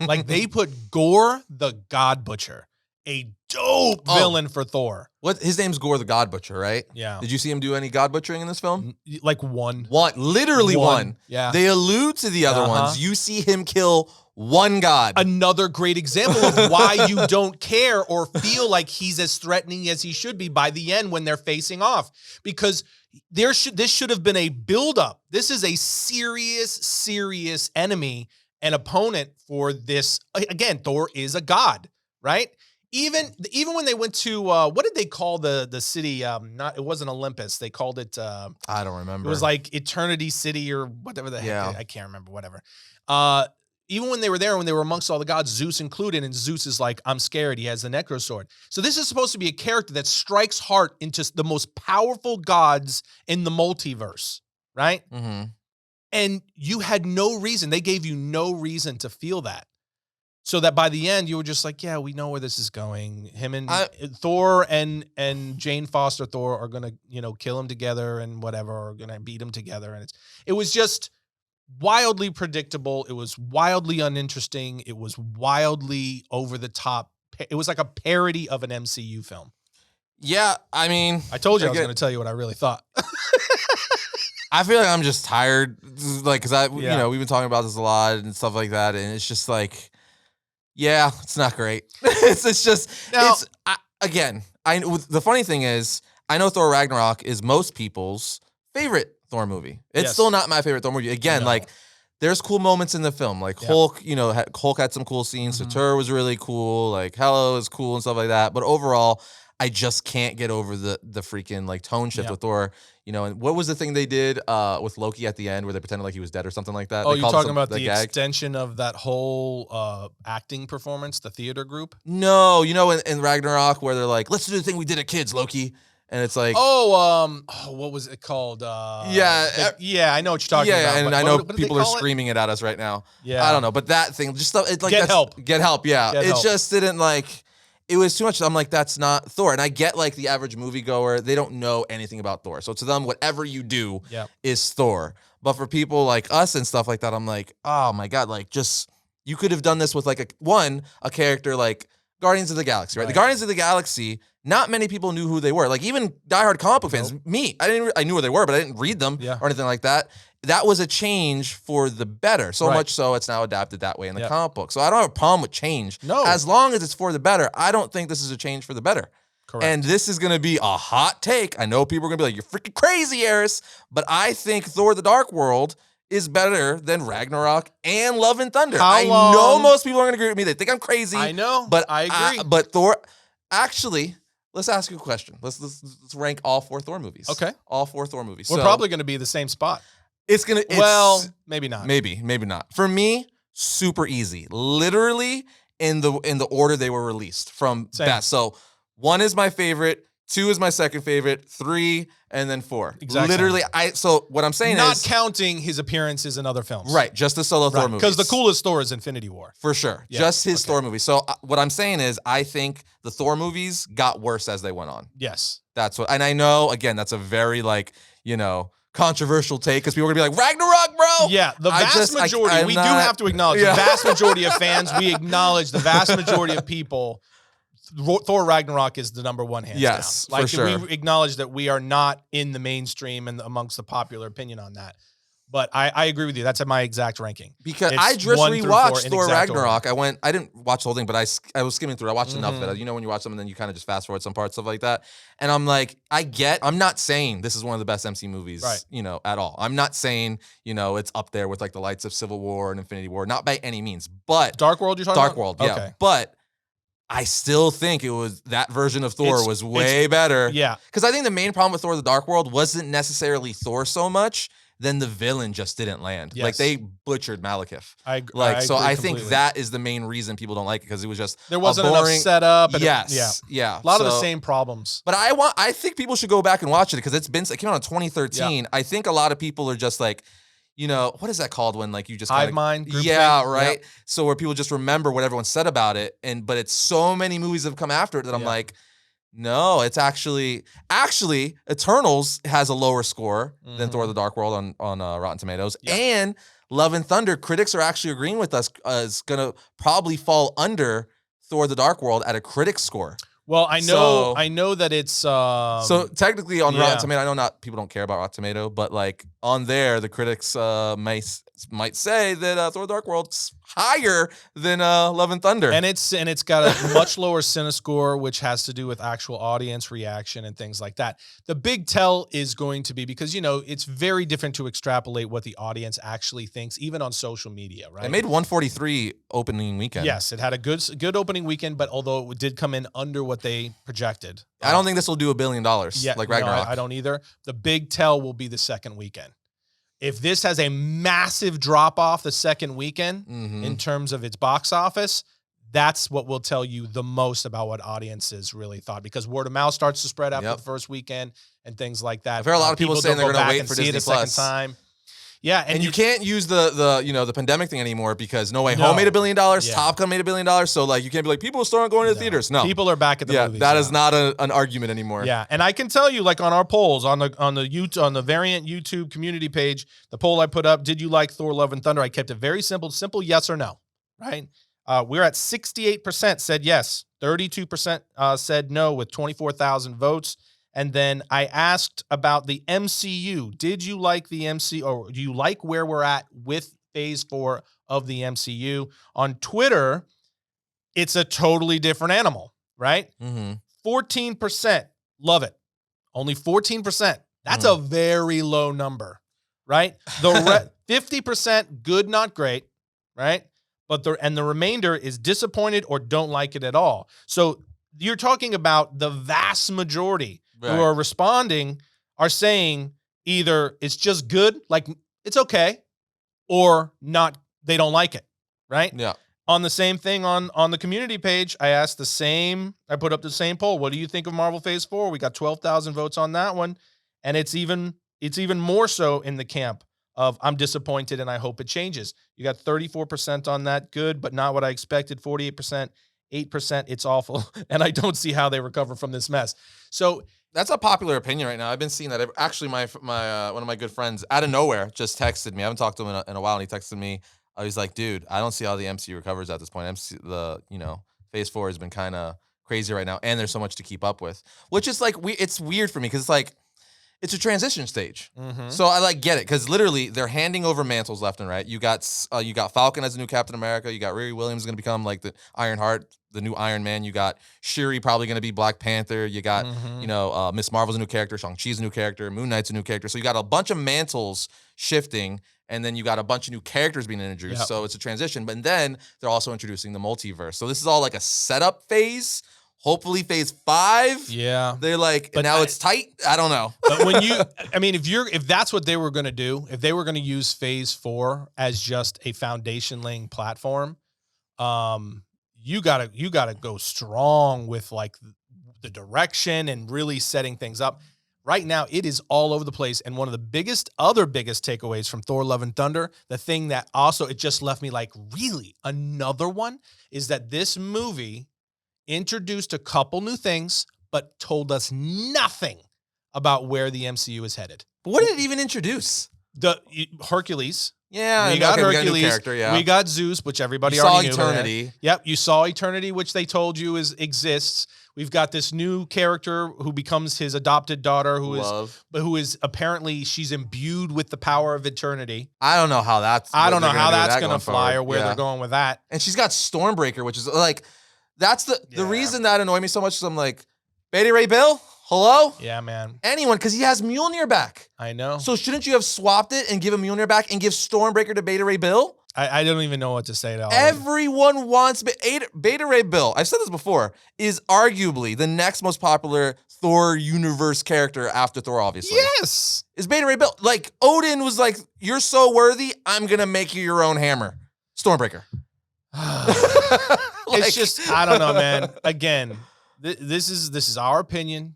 Like, they put Gore the God Butcher, a dope villain for Thor. What, his name's Gore the God Butcher, right? Yeah. Did you see him do any God butchering in this film? Like one. Literally one. Yeah. They allude to the other ones. You see him kill one god. Another great example of why you don't care or feel like he's as threatening as he should be by the end when they're facing off. Because this should have been a buildup. This is a serious enemy and opponent for this. Again, Thor is a god, right? Even when they went to what did they call the city? It wasn't Olympus. They called it. I don't remember. It was like Eternity City or whatever the heck. I can't remember. Whatever. Even when they were there, when they were amongst all the gods, Zeus included, and Zeus is like, I'm scared. He has the Necro Sword. So this is supposed to be a character that strikes heart into the most powerful gods in the multiverse, right? Mm-hmm. And you had no reason. They gave you no reason to feel that. So that by the end, you were just like, yeah, we know where this is going. Him and Thor and Jane Foster Thor are going to, kill him together and whatever, or going to beat him together. And it was just wildly predictable. It was wildly uninteresting. It was wildly over the top. It was like a parody of an MCU film. Yeah, I mean, I told you I was going to tell you what I really thought. I feel like I'm just tired, like, because we've been talking about this a lot and stuff like that, and it's just like, yeah, it's not great. it's just now, the funny thing is, I know Thor Ragnarok is most people's favorite Thor movie. It's still not my favorite Thor movie. Again, like, there's cool moments in the film. Like Hulk, Hulk had some cool scenes. Mm-hmm. Sator was really cool. Like Hela is cool and stuff like that. But overall, I just can't get over the freaking like tone shift with Thor. And what was the thing they did with Loki at the end where they pretended like he was dead or something like that? Oh, you're talking about the extension of that whole acting performance, the theater group? No, in Ragnarok where they're like, let's do the thing we did at kids, Loki. And it's like, what was it called? I know what you're talking about. Yeah, and I know people are screaming it at us right now. Yeah, I don't know, but that thing, just it's like get help. Yeah, Get help. Just didn't like. It was too much. I'm like, that's not Thor. And I get like the average moviegoer, they don't know anything about Thor. So to them, whatever you do is Thor. But for people like us and stuff like that, I'm like, oh my God, like just, you could have done this with like a character like Guardians of the Galaxy, right? The Guardians of the Galaxy, not many people knew who they were. Like even diehard comic book fans, me, I knew who they were, but I didn't read them or anything like that. That was a change for the better. So much so it's now adapted that way in the comic book. So I don't have a problem with change. No. As long as it's for the better. I don't think this is a change for the better. Correct. And this is going to be a hot take. I know people are going to be like, you're freaking crazy, Arris. But I think Thor the Dark World is better than Ragnarok and Love and Thunder. I know most people aren't going to agree with me. They think I'm crazy. I know, but I agree. But Thor, actually, let's ask you a question. Let's rank all 4 Thor movies. Okay. All 4 Thor movies. We're probably going to be the same spot. Maybe not. Maybe not. For me, super easy. Literally in the order they were released from best. So 1 is my favorite, 2 is my second favorite, 3, and then 4. Exactly. Literally, so what I'm saying not is, counting his appearances in other films. Right, just the solo Thor movies. Because the coolest Thor is Infinity War. For sure. Yeah, just his Thor movie. So what I'm saying is, I think the Thor movies got worse as they went on. Yes. And I know, again, that's a very controversial take because people are gonna be like, Ragnarok, bro. Yeah, the vast majority. We do have to acknowledge the vast majority of fans. We acknowledge the vast majority of people Thor Ragnarok is the number one hands down. Like, for sure. We acknowledge that we are not in the mainstream and amongst the popular opinion on that. But I agree with you. That's my exact ranking. Because I just rewatched Thor Ragnarok. I didn't watch the whole thing, but I was skimming through. I watched enough of it. You know, when you watch something, then you kind of just fast forward some parts, stuff like that. And I'm like, I'm not saying this is one of the best MC movies, you know, at all. I'm not saying, you know, it's up there with like the lights of Civil War and Infinity War. Not by any means. But Dark World, you're talking about? Dark World, yeah. Okay. But I still think that version of Thor was way better. Yeah. Because I think the main problem with Thor: The Dark World wasn't necessarily Thor so much. Then the villain just didn't land. Yes. Like they butchered Malekith. I think that is the main reason people don't like it, because it was just there wasn't enough setup. And yeah. A lot of the same problems. But I think people should go back and watch it, because it came out in 2013. Yeah. I think a lot of people are just like, you know, what is that called when like you just hive mind? Yeah, right. Yep. So where people just remember what everyone said about it, but it's so many movies have come after it that I'm like, no, it's actually Eternals has a lower score than Thor: The Dark World on Rotten Tomatoes, and Love and Thunder, critics are actually agreeing with us, is gonna probably fall under Thor: The Dark World at a critic score. Well, I know that it's so technically on Rotten Tomato. I know people don't care about Rotten Tomato, but like on there, the critics might say that Thor: The Dark World's higher than Love and Thunder, and it's got a much lower CineScore, which has to do with actual audience reaction and things like that. The big tell is going to be, because you know it's very different to extrapolate what the audience actually thinks, even on social media. Right? It made 143 opening weekend. Yes, it had a good opening weekend, but although it did come in under what they projected, I don't think this will do $1 billion. Like Ragnarok. No, I don't either. The big tell will be the second weekend. If this has a massive drop off the second weekend in terms of its box office, that's what will tell you the most about what audiences really thought, because word of mouth starts to spread after the first weekend and things like that. I've heard a lot of people saying they're going to wait for Disney Plus. Second time. Yeah, and you can't use the pandemic thing anymore, because No Way Home made $1 billion, Top Gun made $1 billion, so like you can't be like people still aren't going to the theaters. No, people are back at the movies. That is not an argument anymore. Yeah, and I can tell you, like on our polls on the Variant YouTube community page, the poll I put up: did you like Thor: Love and Thunder? I kept it very simple, yes or no. Right? We're at 68% said yes, 32% said no, with 24,000 votes. And then I asked about the MCU. Did you like the MCU, or do you like where we're at with Phase 4 of the MCU? On Twitter, it's a totally different animal, right? 14% love it. Only 14%. That's a very low number, right? The 50% good, not great, right? But the remainder is disappointed or don't like it at all. So you're talking about the vast majority who are responding are saying either it's just good, like it's okay, or not, they don't like it, right? Yeah. On the same thing on the community page, I put up the same poll. What do you think of Marvel Phase 4? We got 12,000 votes on that one. And it's even more so in the camp of I'm disappointed and I hope it changes. You got 34% on that, good, but not what I expected, 48%, 8%, it's awful, and I don't see how they recover from this mess. So that's a popular opinion right now. I've been seeing that. Actually, my one of my good friends out of nowhere just texted me. I haven't talked to him in a while, and he texted me. He's like, dude, I don't see how the MCU recovers at this point. Phase 4 has been kind of crazy right now, and there's so much to keep up with, which is like it's weird for me, because it's like it's a transition stage. So I get it, because literally they're handing over mantles left and right. You got Falcon as the new Captain America. You got Riri Williams going to become like the Ironheart, the new Iron Man. You got Shuri probably going to be Black Panther. You got Miss Marvel's a new character. Shang-Chi's a new character. Moon Knight's a new character. So you got a bunch of mantles shifting, and then you got a bunch of new characters being introduced. Yep. So it's a transition. But then they're also introducing the multiverse. So this is all like a setup phase. Hopefully Phase 5. Yeah. They're like, but now it's tight. I don't know. But if that's what they were going to do, if they were going to use Phase 4 as just a foundation laying platform, you gotta go strong with like the direction and really setting things up. Right now, it is all over the place. And one of the other biggest takeaways from Thor: Love and Thunder, the thing that also, it just left me like, really, another one, is that this movie introduced a couple new things, but told us nothing about where the MCU is headed. But what did it even introduce? The Hercules. Yeah, we got Hercules. We got a new character, we got Zeus, which everybody already knew. You saw Eternity. Yep, you saw Eternity, which they told you exists. We've got this new character who becomes his adopted daughter, who is apparently she's imbued with the power of eternity. I don't know how that's. I don't know how that's gonna fly or where they're going with that. And she's got Stormbreaker, which is like, that's the reason that annoyed me so much. Is I'm like, Beta Ray Bill. Hello? Yeah, man. Anyone, because he has Mjolnir back. I know. So shouldn't you have swapped it and give him Mjolnir back and give Stormbreaker to Beta Ray Bill? I don't even know what to say to all Everyone wants Beta Ray Bill. I've said this before, is arguably the next most popular Thor universe character after Thor, obviously. Yes. Is Beta Ray Bill. Like, Odin was like, you're so worthy, I'm going to make you your own hammer. Stormbreaker. It's just, I don't know, man. Again, this is our opinion.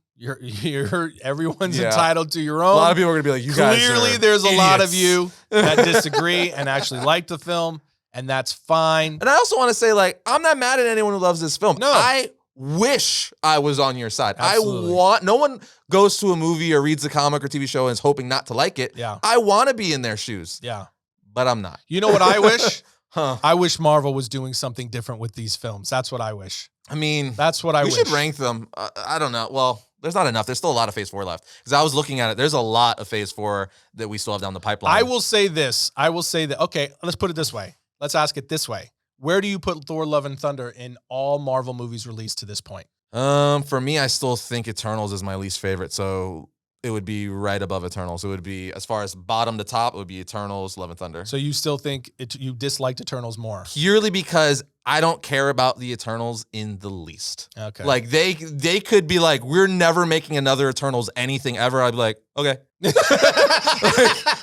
Everyone's entitled to your own. A lot of people are gonna be like, you guys clearly there's a lot of you that disagree and actually like the film, and that's fine. And I also want to say, like, I'm not mad at anyone who loves this film. No, I wish I was on your side. Absolutely. No one goes to a movie or reads a comic or TV show and is hoping not to like it. Yeah, I want to be in their shoes. Yeah, but I'm not. You know what I wish? I wish Marvel was doing something different with these films. That's what I wish. I mean, that's what I wish. We should rank them. I don't know. Well, there's not enough. There's still a lot of Phase 4 left. Because I was looking at it. There's a lot of Phase 4 that we still have down the pipeline. I will say this. Okay, let's put it this way. Let's ask it this way. Where do you put Thor Love and Thunder in all Marvel movies released to this point? For me, I still think Eternals is my least favorite. So it would be right above Eternals. It would be, as far as bottom to top, it would be Eternals, Love and Thunder. So you still think you disliked Eternals more? Purely because I don't care about the Eternals in the least. Okay. Like, they could be like, we're never making another Eternals anything ever. I'd be like, okay.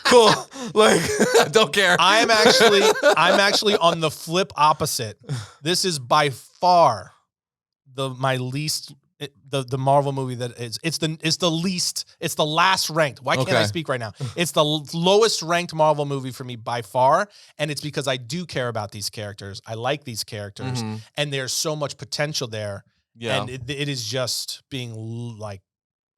Cool. Like, I don't care. I'm actually on the flip opposite. This is by far my least. The Marvel movie that it's the least, it's the last ranked. Why can't I speak right now? It's the lowest ranked Marvel movie for me by far, and it's because I do care about these characters. I like these characters, and there's so much potential there. Yeah, and it is just being like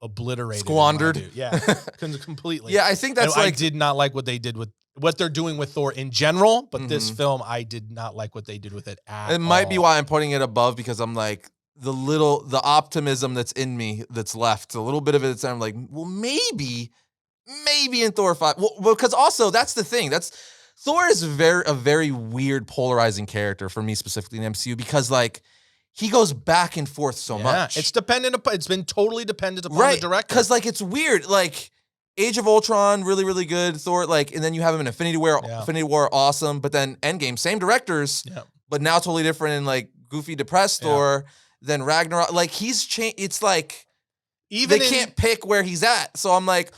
obliterated, squandered. Yeah, completely. Yeah, I think that's I did not like what they did with what they're doing with Thor in general, but this film I did not like what they did with it at all. It might be why I'm putting it above, because I'm like, the optimism that's in me that's left, a little bit of it, I'm like, well, maybe in Thor 5. Well, because also that's the thing. Thor is a very weird, polarizing character for me, specifically in MCU, because like he goes back and forth so much. It's been totally dependent upon the director. Because like it's weird. Like Age of Ultron, really, really good. Thor, like, and then you have him in Infinity War, awesome. But then Endgame, same directors, but now totally different and like goofy, depressed Thor. Then Ragnarok, like he's changed. It's like they can't pick where he's at. So I'm like,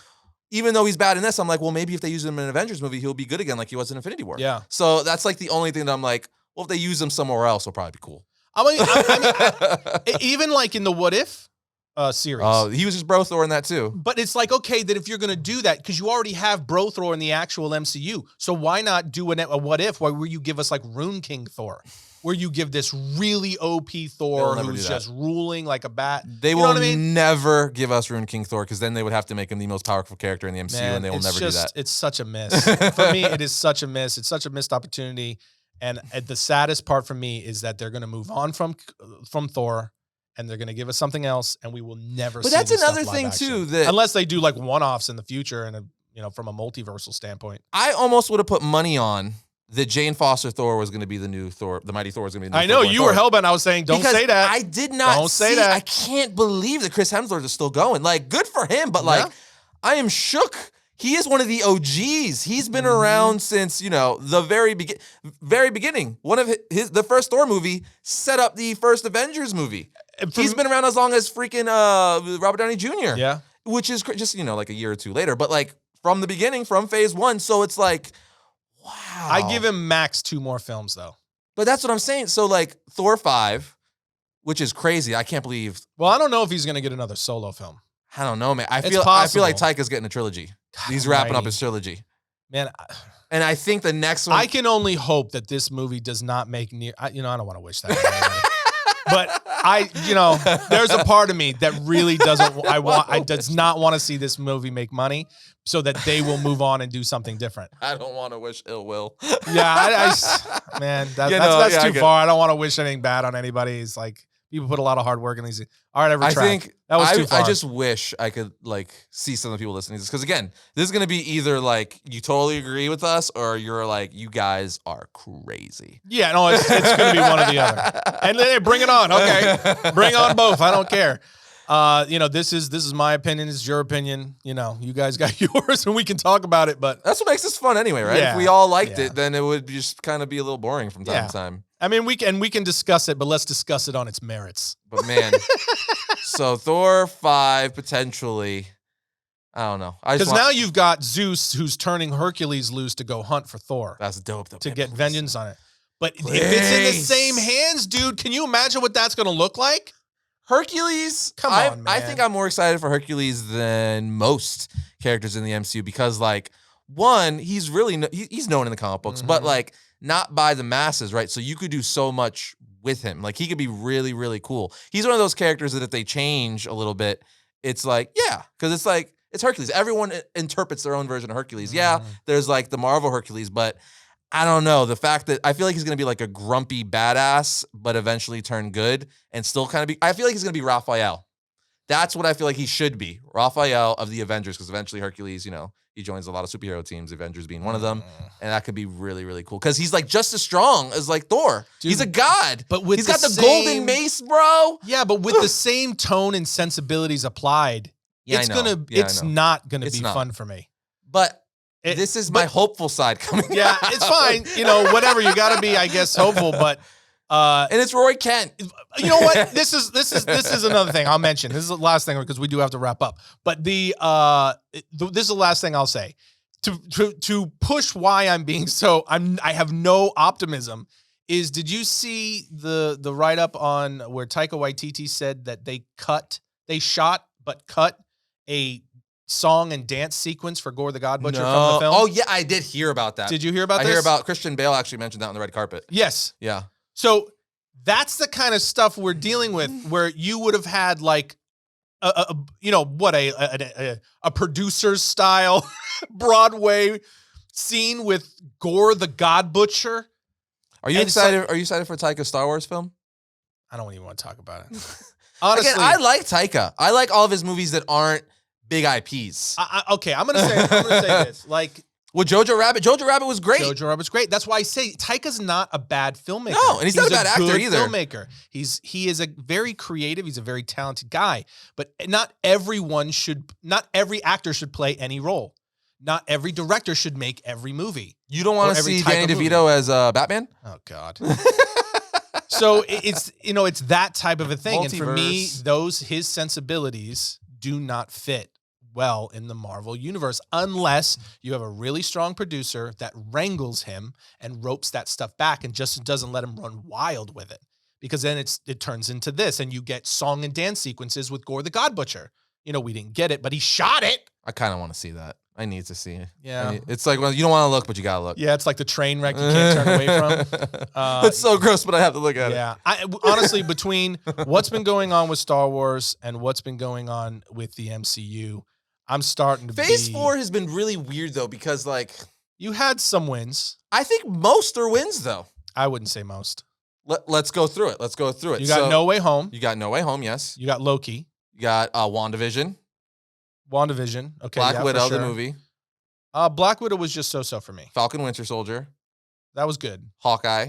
even though he's bad in this, I'm like, well, maybe if they use him in an Avengers movie, he'll be good again, like he was in Infinity War. Yeah. So that's like the only thing that I'm like, well, if they use him somewhere else, it'll probably be cool. I mean, even like in the What If series. Oh, he was just Bro Thor in that too. But it's like, okay, that if you're gonna do that, because you already have Bro Thor in the actual MCU, so why not do a What If where you give us like Rune King Thor? Where you give this really OP Thor who's just ruling like a bat. They will never give us Rune King Thor, because then they would have to make him the most powerful character in the MCU, and they will never do that. It's such a miss. For me, it is such a miss. It's such a missed opportunity. And the saddest part for me is that they're going to move on from Thor, and they're going to give us something else, and we will never see. But that's another thing too, that unless they do like one-offs in the future, and from a multiversal standpoint. I almost would have put money on that Jane Foster Thor was going to be the new Thor, the Mighty Thor was going to be the new Thor. I know, you were hellbent. I was saying, don't say that. I did not say that. I can't believe that Chris Hemsworth is still going. Like, good for him, but like, I am shook. He is one of the OGs. He's been around since, the very beginning. One of the first Thor movie set up the first Avengers movie. He's been around as long as freaking Robert Downey Jr. Yeah. Which is just, like a year or two later. But like, from the beginning, from phase 1. So it's like, wow. I give him max 2 more films, though. But that's what I'm saying. So, like, Thor 5, which is crazy. I can't believe. Well, I don't know if he's going to get another solo film. I don't know, man. I feel like Taika's getting a trilogy. He's wrapping up his trilogy. Man. And I think the next one. I can only hope that this movie does not make I don't want to wish that. there's a part of me that really does not want to see this movie make money so that they will move on and do something different. I don't want to wish ill will. Yeah, that's too far. I don't want to wish anything bad on anybody. It's like people put a lot of hard work in these. All right, every track. I think that was too far. I just wish I could like see some of the people listening to this, because again, this is gonna be either like you totally agree with us or you're like, you guys are crazy. Yeah, no, it's gonna be one or the other. And then bring it on, okay? Bring on both. I don't care. This is my opinion. This is your opinion. You guys got yours, and we can talk about it. But that's what makes this fun, anyway, right? Yeah, if we all liked it, then it would just kind of be a little boring from time to time. I mean, we can discuss it, but let's discuss it on its merits. But man, so Thor 5 potentially. I don't know. Because now you've got Zeus, who's turning Hercules loose to go hunt for Thor. That's dope, though. To get vengeance on it. But if it's in the same hands, dude, can you imagine what that's going to look like? Hercules, come on, man. I think I'm more excited for Hercules than most characters in the MCU because, like, one, he's known in the comic books, but like not by the masses, right? So you could do so much with him. Like, he could be really, really cool. He's one of those characters that if they change a little bit, it's like, yeah, because it's like, it's Hercules. Everyone interprets their own version of Hercules. Yeah, there's like the Marvel Hercules, but I don't know. The fact that I feel like he's going to be like a grumpy badass, but eventually turn good and still kind of be, I feel like he's going to be Raphael. That's what I feel like he should be. Raphael of the Avengers, because eventually Hercules, he joins a lot of superhero teams, Avengers being one of them. And that could be really, really cool. Because he's like just as strong as like Thor. Dude, he's a god. But he's got the golden mace, bro. Yeah, but with the same tone and sensibilities applied, it's not gonna be fun for me. But this is my hopeful side coming out. Yeah, it's fine. Whatever. You got to be, I guess, hopeful. But and it's Roy Kent. You know what? This is another thing I'll mention. This is the last thing because we do have to wrap up. But this is the last thing I'll say to push why I'm being so I have no optimism. Did you see the write up on where Taika Waititi said that they shot a song and dance sequence for Gore the God Butcher from the film? Oh, yeah, I did hear about that. Did you hear about this? I hear about Christian Bale actually mentioned that on the red carpet. Yes. Yeah. So that's the kind of stuff we're dealing with where you would have had like a producer's style Broadway scene with Gore the God Butcher. Are you excited? Are you excited for Taika's Star Wars film? I don't even want to talk about it. Honestly, again, I like Taika. I like all of his movies that aren't big IPs. Okay, I'm gonna say this. Like, well, Jojo Rabbit was great. Jojo Rabbit's great. That's why I say Taika's not a bad filmmaker. No, and he's not a bad actor either. Filmmaker. He is a very creative. He's a very talented guy. But not every actor should play any role. Not every director should make every movie. You don't want to see Danny DeVito as Batman? Oh God. So it's that type of a thing. Multiverse. And for me, his sensibilities do not fit well in the Marvel universe unless you have a really strong producer that wrangles him and ropes that stuff back and just doesn't let him run wild with it. Because then it turns into this and you get song and dance sequences with Gore the God Butcher. We didn't get it, but he shot it. I kind of want to see that. I need to see it. Yeah. It's like, well, you don't want to look, but you got to look. Yeah, it's like the train wreck you can't turn away from. It's so gross, but I have to look at it. Yeah. Honestly, between what's been going on with Star Wars and what's been going on with the MCU, I'm starting to Phase 4 has been really weird, though, because, like... You had some wins. I think most are wins, though. I wouldn't say most. Let's go through it. You got No Way Home. You got No Way Home, yes. You got Loki. You got WandaVision. Okay, Black Widow, the movie. Black Widow was just so-so for me. Falcon Winter Soldier. That was good. Hawkeye.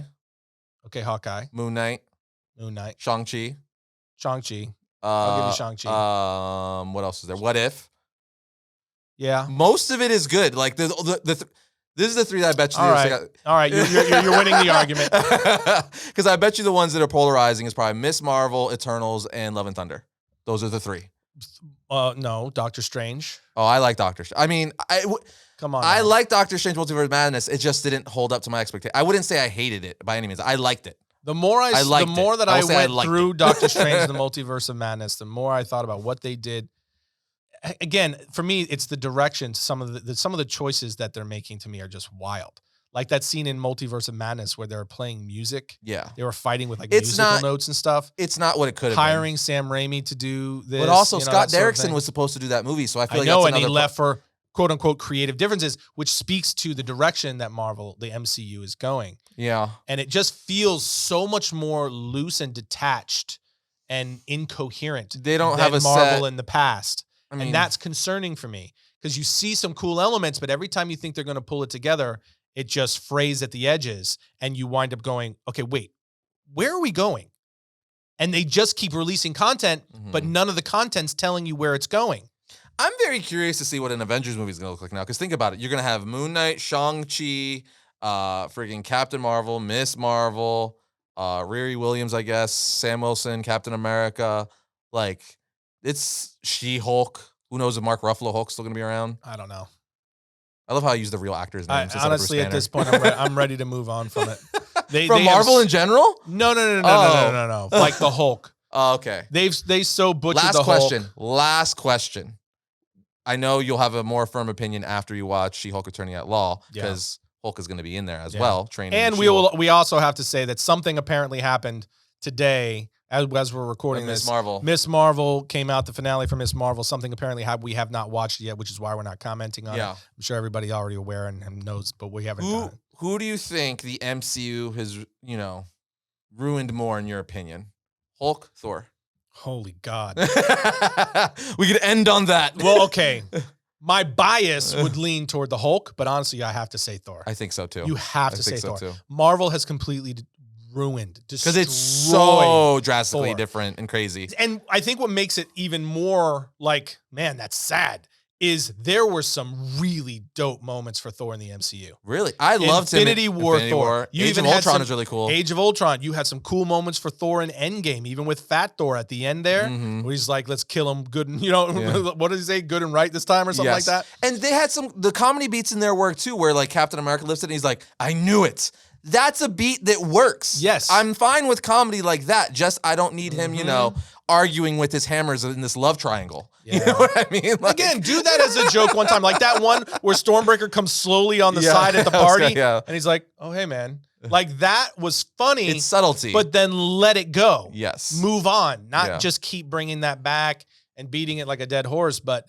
Okay, Hawkeye. Moon Knight. Shang-Chi. I'll give you Shang-Chi. What else is there? What If? Yeah. Most of it is good. Like this is the three that I bet you. All right. You're winning the argument. Because I bet you the ones that are polarizing is probably Miss Marvel, Eternals, and Love and Thunder. Those are the three. No, Doctor Strange. Oh, I like Doctor Strange. I mean, come on. I like Doctor Strange Multiverse of Madness. It just didn't hold up to my expectation. I wouldn't say I hated it by any means. I liked it. The more I went through Doctor Strange the Multiverse of Madness, the more I thought about what they did. Again, for me, it's the direction. Some of the choices that they're making to me are just wild. Like that scene in Multiverse of Madness where they're playing music. Yeah. They were fighting with like musical notes and stuff. It's not what it could have been. Hiring Sam Raimi to do this. But also Scott Derrickson was supposed to do that movie. So I feel like that's and he left for quote unquote creative differences, which speaks to the direction that the MCU is going. Yeah. And it just feels so much more loose and detached and incoherent. They don't have a Marvel set in the past. And that's concerning for me because you see some cool elements, but every time you think they're going to pull it together, it just frays at the edges and you wind up going, okay, wait, where are we going? And they just keep releasing content, but none of the content's telling you where it's going. I'm very curious to see what an Avengers movie is going to look like now. Because think about it. You're going to have Moon Knight, Shang-Chi, freaking Captain Marvel, Miss Marvel, Riri Williams, I guess, Sam Wilson, Captain America. Like, it's She-Hulk. Who knows if Mark Ruffalo Hulk's still going to be around? I don't know. I love how I use the real actor's name. Honestly, at this point, I'm ready to move on from it. From Marvel in general? No. Like the Hulk. Oh, okay. They so butchered the Hulk. Last question. I know you'll have a more firm opinion after you watch She-Hulk Attorney at Law because Hulk is going to be in there as well. Training. And we also have to say that something apparently happened today as we're recording this. Miss Marvel came out, the finale for Miss Marvel. Something apparently we have not watched yet, which is why we're not commenting on it. I'm sure everybody already aware and knows, but we haven't done it. Who do you think the MCU has, ruined more in your opinion? Hulk, Thor? Holy God. We could end on that. Well, okay. My bias would lean toward the Hulk, but honestly, I have to say Thor. I think so too. You have to say Thor. Marvel has completely ruined, because it's so drastically different and crazy. And I think what makes it even more like, man, that's sad, is there were some really dope moments for Thor in the MCU. Really? I loved Infinity War Thor. Age of Ultron is really cool. Age of Ultron. You had some cool moments for Thor in Endgame, even with Fat Thor at the end there, where he's like, let's kill him good and, what did he say? Good and right this time or something like that? And they had the comedy beats in their work too, where like Captain America lifts it and he's like, I knew it. That's a beat that works. Yes. I'm fine with comedy like that. Just I don't need him, arguing with his hammers in this love triangle. Yeah. You know what I mean? Like, again, do that as a joke one time. Like that one where Stormbreaker comes slowly on the side at the party and he's like, oh, hey, man. Like that was funny. It's subtlety. But then let it go. Yes. Move on. Not just keep bringing that back and beating it like a dead horse. But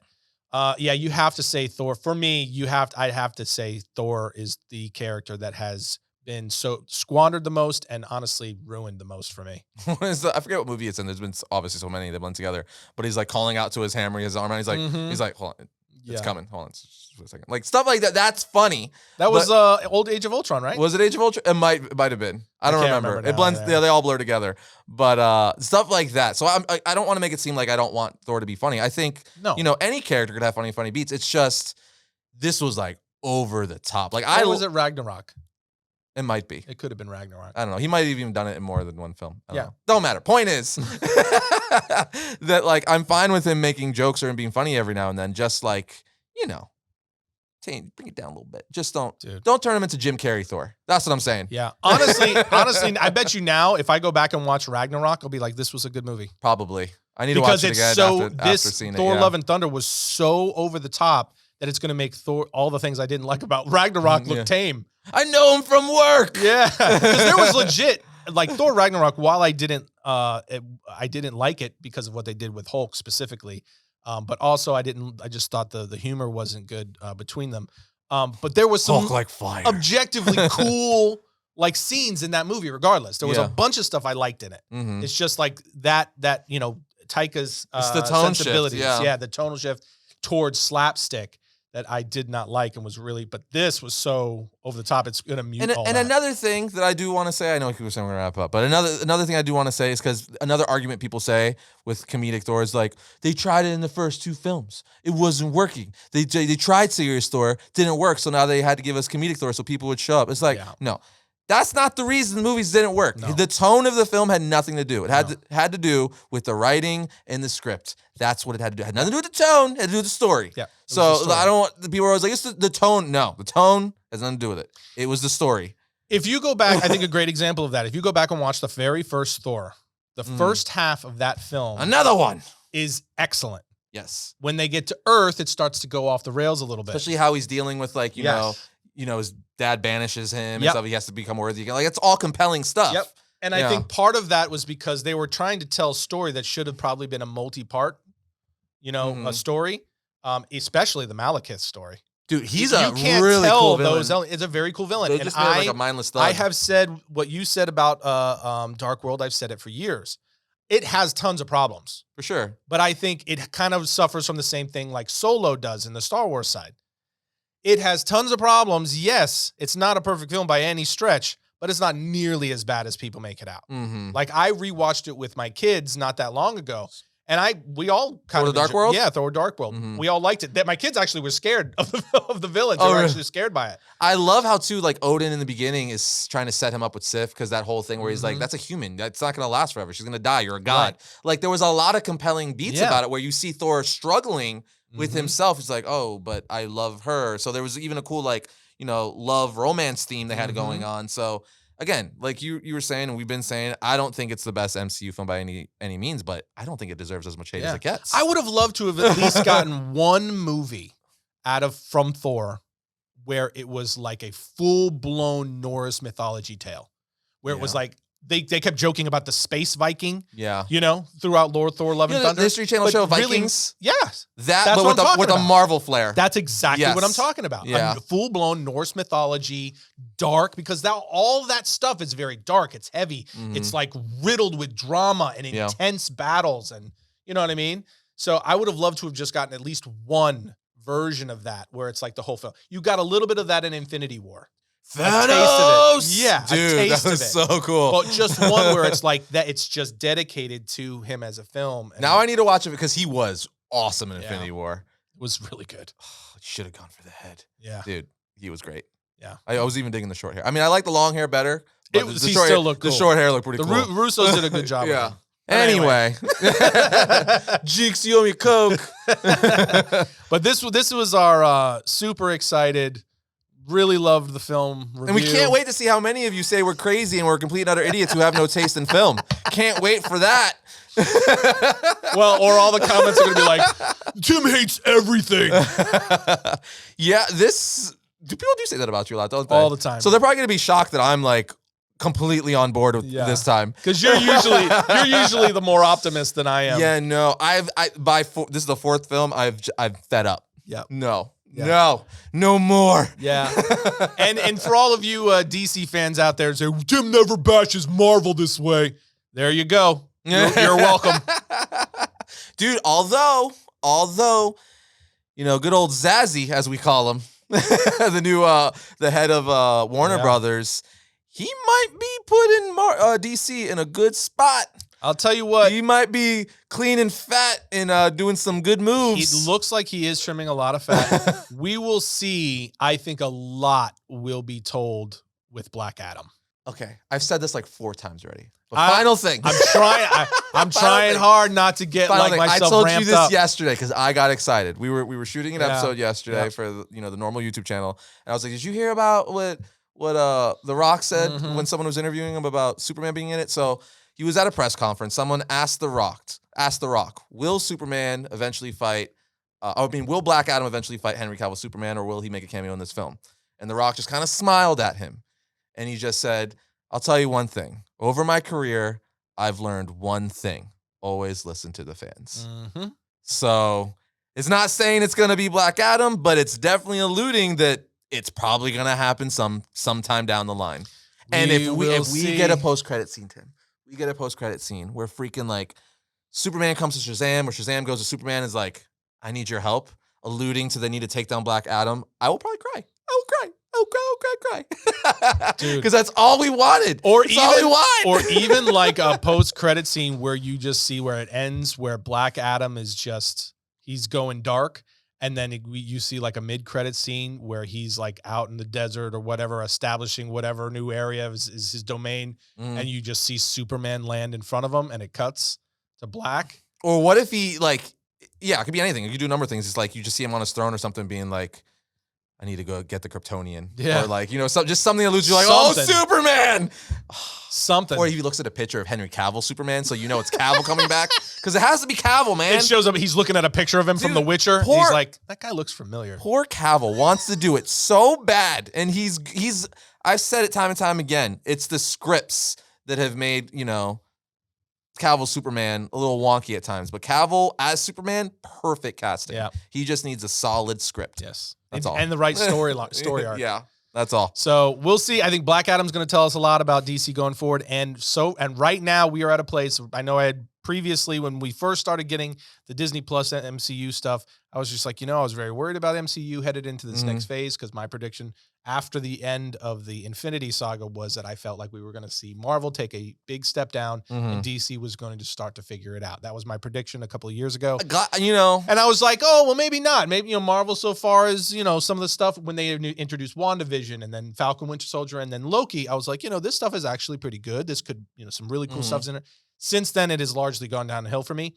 you have to say Thor. For me, I'd have to say Thor is the character that has been so squandered the most and honestly ruined the most for me. I forget what movie it's in. There's been obviously so many that blend together, but he's like calling out to his hammer, his arm, and he's like, hold on, it's coming. Hold on just a second. Like stuff like that. That's funny. That was old Age of Ultron, right? Was it Age of Ultron? It might have been. I don't remember. It blends. Yeah, they all blur together. But stuff like that. So I don't want to make it seem like I don't want Thor to be funny. I think any character could have funny beats. It's just this was like over the top. Like was it Ragnarok? It might be. It could have been Ragnarok. I don't know. He might have even done it in more than one film. Don't matter. Point is that like I'm fine with him making jokes or him being funny every now and then. Just like, bring it down a little bit. Just don't turn him into Jim Carrey Thor. That's what I'm saying. Yeah. Honestly, I bet you now if I go back and watch Ragnarok, I'll be like, this was a good movie. Probably. I need to watch it again after seeing Thor Love and Thunder was so over the top that it's going to make Thor all the things I didn't like about Ragnarok look tame. I know him from work. Yeah, because there was legit like Thor Ragnarok. While I didn't like it because of what they did with Hulk specifically, but also I just thought the humor wasn't good between them. But there was some Hulk like fire, objectively cool like scenes in that movie. Regardless, there was a bunch of stuff I liked in it. It's just like that Taika's it's the tone sensibilities. Shift, yeah, the tonal shift towards slapstick that I did not like and was really, but this was so over the top. It's gonna mute all and that. Another thing that I do want to say, I know people are saying we're gonna wrap up, but another thing I do want to say is because another argument people say with comedic Thor is like they tried it in the first two films, it wasn't working. They tried serious Thor, didn't work, so now they had to give us comedic Thor so people would show up. It's like no. That's not the reason the movies didn't work. No. The tone of the film had nothing to do. It had to do with the writing and the script. That's what it had to do. It had nothing to do with the tone. It had to do with the story. Yeah. So I don't want the people are always like, it's the tone. No, the tone has nothing to do with it. It was the story. If you go back, I think a great example of that, if you go back and watch the very first Thor, the first half of that film. Another one. Is excellent. Yes. When they get to Earth, it starts to go off the rails a little bit. Especially how he's dealing with like, you know, his dad banishes him and stuff. He has to become worthy again. Like, it's all compelling stuff. Yep. And I think part of that was because they were trying to tell a story that should have probably been a multi-part, a story, especially the Malekith story. Dude, he's a really cool villain. It's a very cool villain. They just made like a mindless thug. I have said what you said about Dark World. I've said it for years. It has tons of problems. For sure. But I think it kind of suffers from the same thing like Solo does in the Star Wars side. It has tons of problems. Yes, it's not a perfect film by any stretch, but it's not nearly as bad as people make it out. Mm-hmm. Like, I rewatched it with my kids not that long ago, and we all kind of Thor Dark World? Yeah, Thor Dark World. Mm-hmm. We all liked it. That my kids actually were scared of the villains. They were actually scared by it. I love how too, like, Odin in the beginning is trying to set him up with Sif, because that whole thing where he's like, "That's a human. That's not going to last forever. She's going to die. You're a god." Right. Like, there was a lot of compelling beats about it where you see Thor struggling with himself. He's like, "Oh, but I love her." So there was even a cool, like, love romance theme they had going on. So again, like you were saying, and we've been saying, I don't think it's the best MCU film by any means, but I don't think it deserves as much hate as it gets. I would have loved to have at least gotten one movie from Thor where it was like a full-blown Norse mythology tale, where it was like, they kept joking about the space Viking, throughout Thor, Love and Thunder. The History Channel show Vikings. Really, yes. That's but with a Marvel flair. That's exactly what I'm talking about. Yeah. Full-blown Norse mythology, dark, because all that stuff is very dark. It's heavy. Mm-hmm. It's like riddled with drama and intense battles, and you know what I mean? So I would have loved to have just gotten at least one version of that where it's like the whole film. You got a little bit of that in Infinity War. Thanos! Yeah, dude, that was so cool. Well, just one where it's like that. It's just dedicated to him as a film. Now I need to watch it because he was awesome in Infinity War. It was really good. Should have gone for the head. Yeah, dude, he was great. Yeah, I was even digging the short hair. I mean, I like the long hair better. But he still looked cool. The short hair looked pretty cool. Russos did a good job. Yeah. Anyway, Jeeks, you owe me Coke. But this was our super excited. Really loved the film review. And we can't wait to see how many of you say we're crazy and we're complete and utter idiots who have no taste in film. Can't wait for that. Well, or all the comments are going to be like, Tim hates everything. Yeah, people do say that about you a lot, don't they? All the time. So they're probably going to be shocked that I'm like completely on board with this time. Because you're usually the more optimist than I am. Yeah, no. This is the fourth film I've fed up. Yeah. No more. Yeah. and for all of you DC fans out there who say, Tim never bashes Marvel this way, there you go. You're welcome. Dude, although, good old Zazzy, as we call him, the head of Warner Brothers, he might be putting DC in a good spot. I'll tell you what. He might be clean and fat and doing some good moves. It looks like he is trimming a lot of fat. We will see. I think a lot will be told with Black Adam. Okay. I've said this like 4 times already. But final thing. I'm trying hard not to get myself ramped up. I told you this yesterday because I got excited. We were shooting an episode yesterday for the normal YouTube channel. And I was like, did you hear about what The Rock said when someone was interviewing him about Superman being in it? So he was at a press conference. Someone asked The Rock, will Superman eventually fight, will Black Adam eventually fight Henry Cavill's Superman, or will he make a cameo in this film? And The Rock just kind of smiled at him. And he just said, I'll tell you one thing. Over my career, I've learned one thing. Always listen to the fans. Mm-hmm. So it's not saying it's going to be Black Adam, but it's definitely alluding that it's probably going to happen sometime down the line. And if we get a post-credit scene, Tim, we get a post-credit scene where freaking like Superman comes to Shazam, or Shazam goes to Superman and is like, I need your help, alluding to the need to take down Black Adam, I will probably cry. I will cry. Dude. Because that's all we wanted. Or even like a post-credit scene where you just see where it ends, where Black Adam is just, he's going dark. And then you see like a mid-credit scene where he's like out in the desert or whatever, establishing whatever new area is his domain. And you just see Superman land in front of him and it cuts to black. Or what if he it could be anything. You could do a number of things. It's like you just see him on his throne or something being like, I need to go get the Kryptonian. Yeah. Or like, just something that loses you like, oh, Superman. Something. Or he looks at a picture of Henry Cavill Superman, so it's Cavill coming back. Because it has to be Cavill, man. It shows up, he's looking at a picture of him from The Witcher. He's like, that guy looks familiar. Poor Cavill wants to do it so bad. And he's I've said it time and time again. It's the scripts that have made, Cavill Superman a little wonky at times. But Cavill as Superman, perfect casting. Yeah. He just needs a solid script. Yes. That's all. And the right story arc. Yeah. That's all. So we'll see. I think Black Adam's going to tell us a lot about DC going forward. And right now we are at a place, I know I had previously, when we first started getting the Disney Plus and MCU stuff, I was just like, I was very worried about MCU headed into this next phase, because my prediction after the end of the Infinity Saga was that I felt like we were going to see Marvel take a big step down and DC was going to start to figure it out. That was my prediction a couple of years ago. And I was like, oh, well, maybe not. Maybe, Marvel so far as, some of the stuff when they introduced WandaVision and then Falcon Winter Soldier and then Loki, I was like, this stuff is actually pretty good. This could, some really cool stuff's in it. Since then, it has largely gone downhill for me.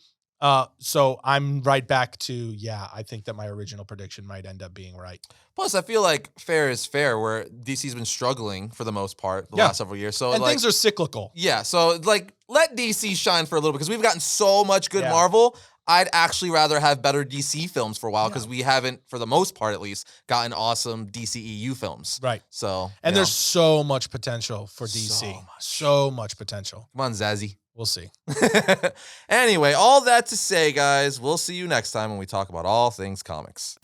So I'm right back to, I think that my original prediction might end up being right. Plus, I feel like fair is fair, where DC's been struggling for the most part the last several years. So and things are cyclical. Yeah. So let DC shine for a little bit, because we've gotten so much good Marvel. I'd actually rather have better DC films for a while, because we haven't, for the most part at least, gotten awesome DCEU films. Right. So and there's so much potential for DC. So much potential. Come on, Zazzy. We'll see. Anyway, all that to say, guys, we'll see you next time when we talk about all things comics.